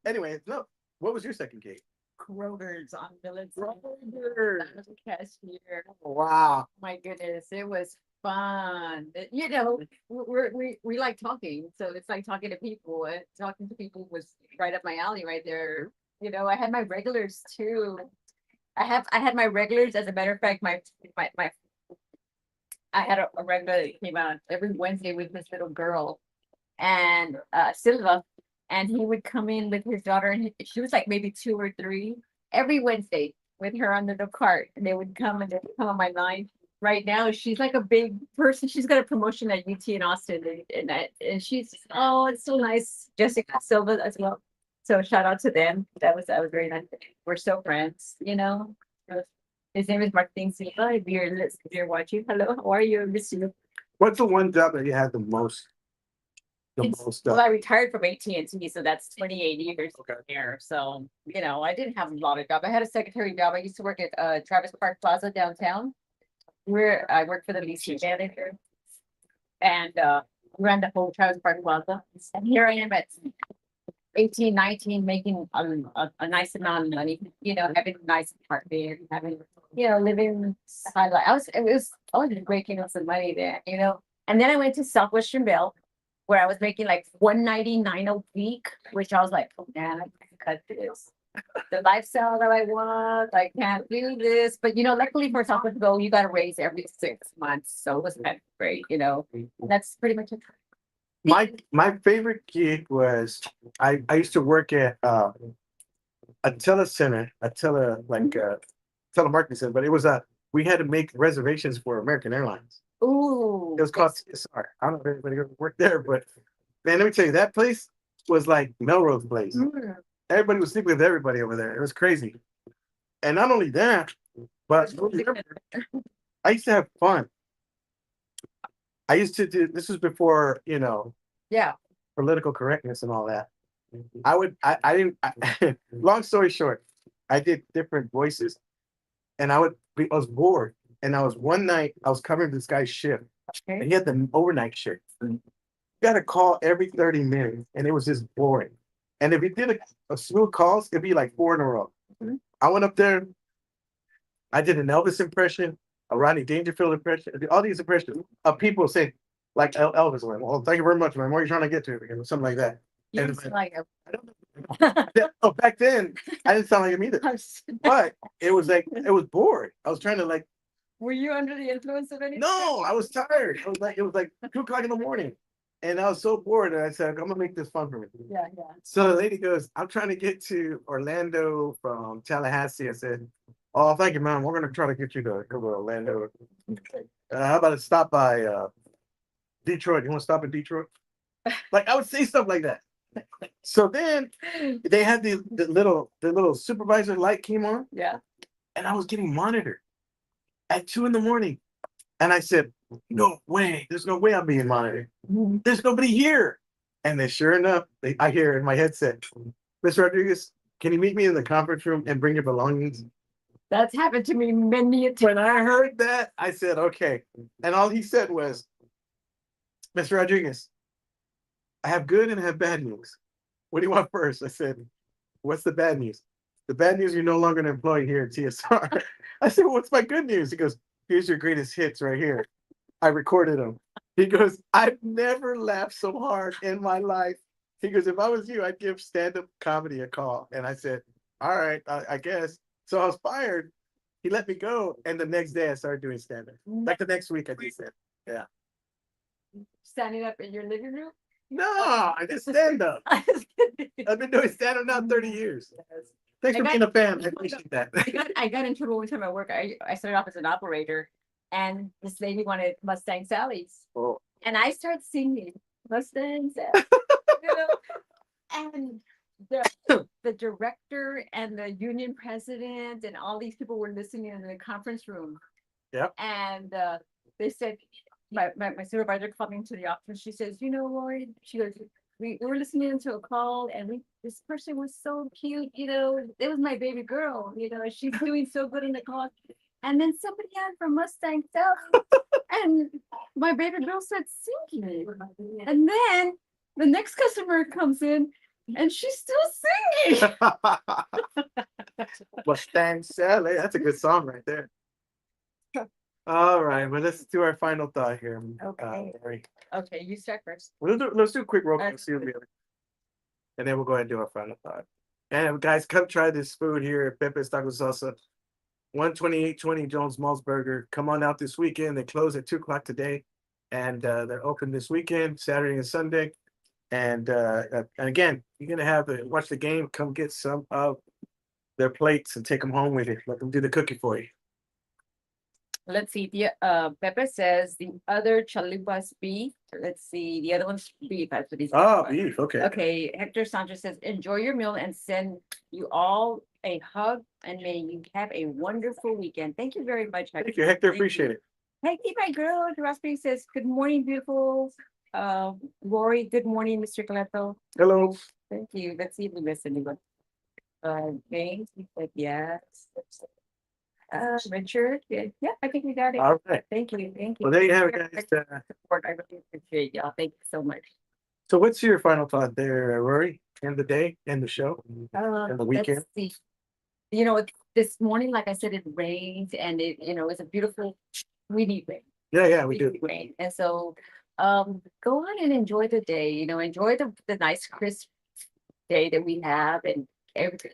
Speaker 1: anyway, no. What was your second gig?
Speaker 2: Kroger's on Village.
Speaker 1: Kroger.
Speaker 2: I was a cashier.
Speaker 1: Wow.
Speaker 2: My goodness, it was fun. You know, we like talking, so it's like talking to people. Talking to people was right up my alley, right there. You know, I had my regulars too. I had my regulars. As a matter of fact, my I had a regular that came out every Wednesday with this little girl, and Silva, and he would come in with his daughter, and she was like maybe 2 or 3 every Wednesday with her under the cart, and they would come and they'd come on my line. Right now, she's like a big person. She's got a promotion at UT in Austin, and she's it's so nice. Jessica Silva as well. So shout out to them. That was very nice. We're so friends, you know. His name is Martin Silva. If you're watching, hello, how are you? I miss you.
Speaker 1: What's the one job that you had the most?
Speaker 2: Well, I retired from AT&T, so that's 28 years
Speaker 1: Okay.
Speaker 2: here. So, you know, I didn't have a lot of job. I had a secretary job. I used to work at Travis Park Plaza downtown, where I worked for the leasing manager, and ran the whole Travis Park Plaza. And here I am at 18, 19, making a nice amount of money. You know, having a nice apartment, having living high life. I was breaking up some money there. You know, and then I went to Southwestern Bell, where I was making like $199 a week, which I was like, oh man, I can't cut this. The lifestyle that I want, I can't do this. But luckily for Southwest Go, you got a raise every 6 months. So it was kind of great, That's pretty much it.
Speaker 1: My favorite gig was I used to work at a telecenter, telemarketing center, but it was we had to make reservations for American Airlines.
Speaker 2: Ooh.
Speaker 1: It was called CSR. I don't know if anybody ever worked there, but man, let me tell you, that place was like Melrose Place.
Speaker 2: Mm.
Speaker 1: Everybody was sleeping with everybody over there. It was crazy. And not only that, but I used to have fun. I used to do, this was before,
Speaker 2: Yeah.
Speaker 1: political correctness and all that. I didn't, long story short, I did different voices and I was bored. And one night I was covering this guy's shift and he had the overnight shift. You got a call every 30 minutes and it was just boring. And if he did a slew of calls, it'd be like 4 in a row.
Speaker 2: Mm-hmm.
Speaker 1: I went up there, I did an Elvis impression, a Rodney Dangerfield impression, all these impressions of people saying, like Elvis went, well, thank you very much, man. What are you trying to get to? Something like that.
Speaker 2: You
Speaker 1: And
Speaker 2: sound like
Speaker 1: back then, I didn't sound like him either. But it was bored. I was trying to
Speaker 2: Were you under the influence of anything?
Speaker 1: no, I was tired. It was like 2 o'clock in the morning. And I was so bored and I said, I'm gonna make this fun for me.
Speaker 2: Yeah.
Speaker 1: So the lady goes, I'm trying to get to Orlando from Tallahassee. I said, oh, thank you, ma'am. We're gonna try to get you to go to Orlando. How about to stop by Detroit? You want to stop in Detroit? I would say stuff like that. So then they had the little supervisor light came on.
Speaker 2: Yeah.
Speaker 1: And I was getting monitored at 2 in the morning. And I said, no way. There's no way I'm being monitored.
Speaker 2: Mhm.
Speaker 1: There's nobody here. And then sure enough, I hear in my headset, Mr. Rodriguez, can you meet me in the conference room and bring your belongings?
Speaker 2: That's happened to me many a time.
Speaker 1: When I heard that, I said, okay. And all he said was, Mr. Rodriguez, I have good and I have bad news. What do you want first? I said, what's the bad news? The bad news, you're no longer an employee here at TSR. I said, what's my good news? He goes, here's your greatest hits right here. I recorded them. He goes, I've never laughed so hard in my life. He goes, if I was you, I'd give stand-up comedy a call. And I said, all right, I guess. So I was fired. He let me go. And the next day I started doing stand-up. Like the next week I did stand-up. Yeah.
Speaker 2: Standing up in your living room?
Speaker 1: No, I did stand-up.
Speaker 2: I was kidding.
Speaker 1: I've been doing stand-up now 30 years. Thanks
Speaker 2: I
Speaker 1: for
Speaker 2: got-
Speaker 1: being a fan. I appreciate that.
Speaker 2: I got in trouble one time at work. I started off as an operator and this lady wanted Mustang Sally's.
Speaker 1: Oh.
Speaker 2: And I started singing Mustang Sally. You know? And the director and the union president and all these people were listening in the conference room.
Speaker 1: Yep.
Speaker 2: And they said, my supervisor coming to the office, she says, you know, Lori, she goes, we were listening to a call and this person was so cute, you know, it was my baby girl, you know, she's doing so good in the call. And then somebody had from Mustang Sally and my baby girl said singing. And then the next customer comes in and she's still singing.
Speaker 1: Mustang Sally. That's a good song right there. All right, well, let's do our final thought here.
Speaker 2: Okay.
Speaker 1: Mary.
Speaker 2: Okay, you start first.
Speaker 1: Let's do a quick roll call,
Speaker 2: Okay.
Speaker 1: see what we have. And then we'll go ahead and do our final thought. And guys, come try this food here at Pepe's Taco Salsa. 12820 Jones Malls Burger. Come on out this weekend. They close at 2 o'clock today. And they're open this weekend, Saturday and Sunday. And again, you're gonna have to watch the game. Come get some of their plates and take them home with you. Let them do the cooking for you.
Speaker 2: Let's see, the Pepe says the other chalibas beef. Let's see, the other one's beef. That's what he's.
Speaker 1: Oh, beef. Okay.
Speaker 2: Okay, Hector Sanchez says, enjoy your meal and send you all a hug and may you have a wonderful weekend. Thank you very much, Hector.
Speaker 1: Thank you, Hector.
Speaker 2: Thank
Speaker 1: Appreciate
Speaker 2: you.
Speaker 1: it.
Speaker 2: Hey, my girl, Raspberry says, good morning, beautiful. Lori, good morning, Mr. Cleto.
Speaker 1: Hello.
Speaker 2: Thank you. Let's see if we missed anyone. James, he said yes. Richard, yeah, I think we got it.
Speaker 1: All right.
Speaker 2: Thank you, thank you.
Speaker 1: Well, there you have it, guys.
Speaker 2: Support, I really appreciate y'all. Thank you so much.
Speaker 1: So what's your final thought there, Rory? End the day, end the show, and the weekend?
Speaker 2: Let's see. You know, this morning, like I said, it rained and it's a beautiful, we need rain.
Speaker 1: Yeah, we do.
Speaker 2: Rain. And so, go on and enjoy the day, enjoy the nice crisp day that we have and everything.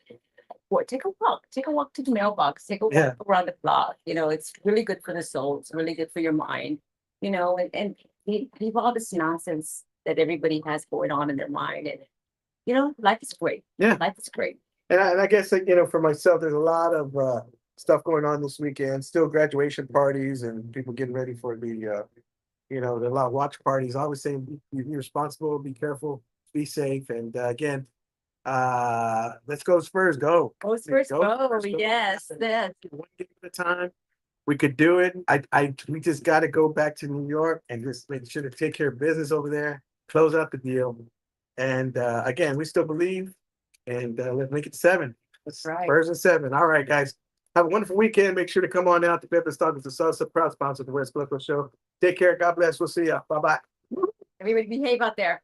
Speaker 2: Take a walk to the mailbox, take a walk around the block. It's really good for the soul. It's really good for your mind, and leave all this nonsense that everybody has going on in their mind. And, life is great.
Speaker 1: Yeah.
Speaker 2: Life is great.
Speaker 1: And I guess, for myself, there's a lot of stuff going on this weekend. Still graduation parties and people getting ready for the, there are a lot of watch parties. I always say be responsible, be careful, be safe. And again, let's go Spurs, go.
Speaker 2: Go Spurs, go.
Speaker 1: Spurs, go.
Speaker 2: Yes.
Speaker 1: One game at a time. We could do it. We just got to go back to New York and just make sure to take care of business over there, close out the deal. And again, we still believe. And let's make it 7.
Speaker 2: That's right.
Speaker 1: Spurs and 7. All right, guys. Have a wonderful weekend. Make sure to come on out to Pepe's Tacos and Salsa, proud sponsor of the West Cleto Show. Take care. God bless. We'll see ya. Bye-bye.
Speaker 2: Everybody behave out there.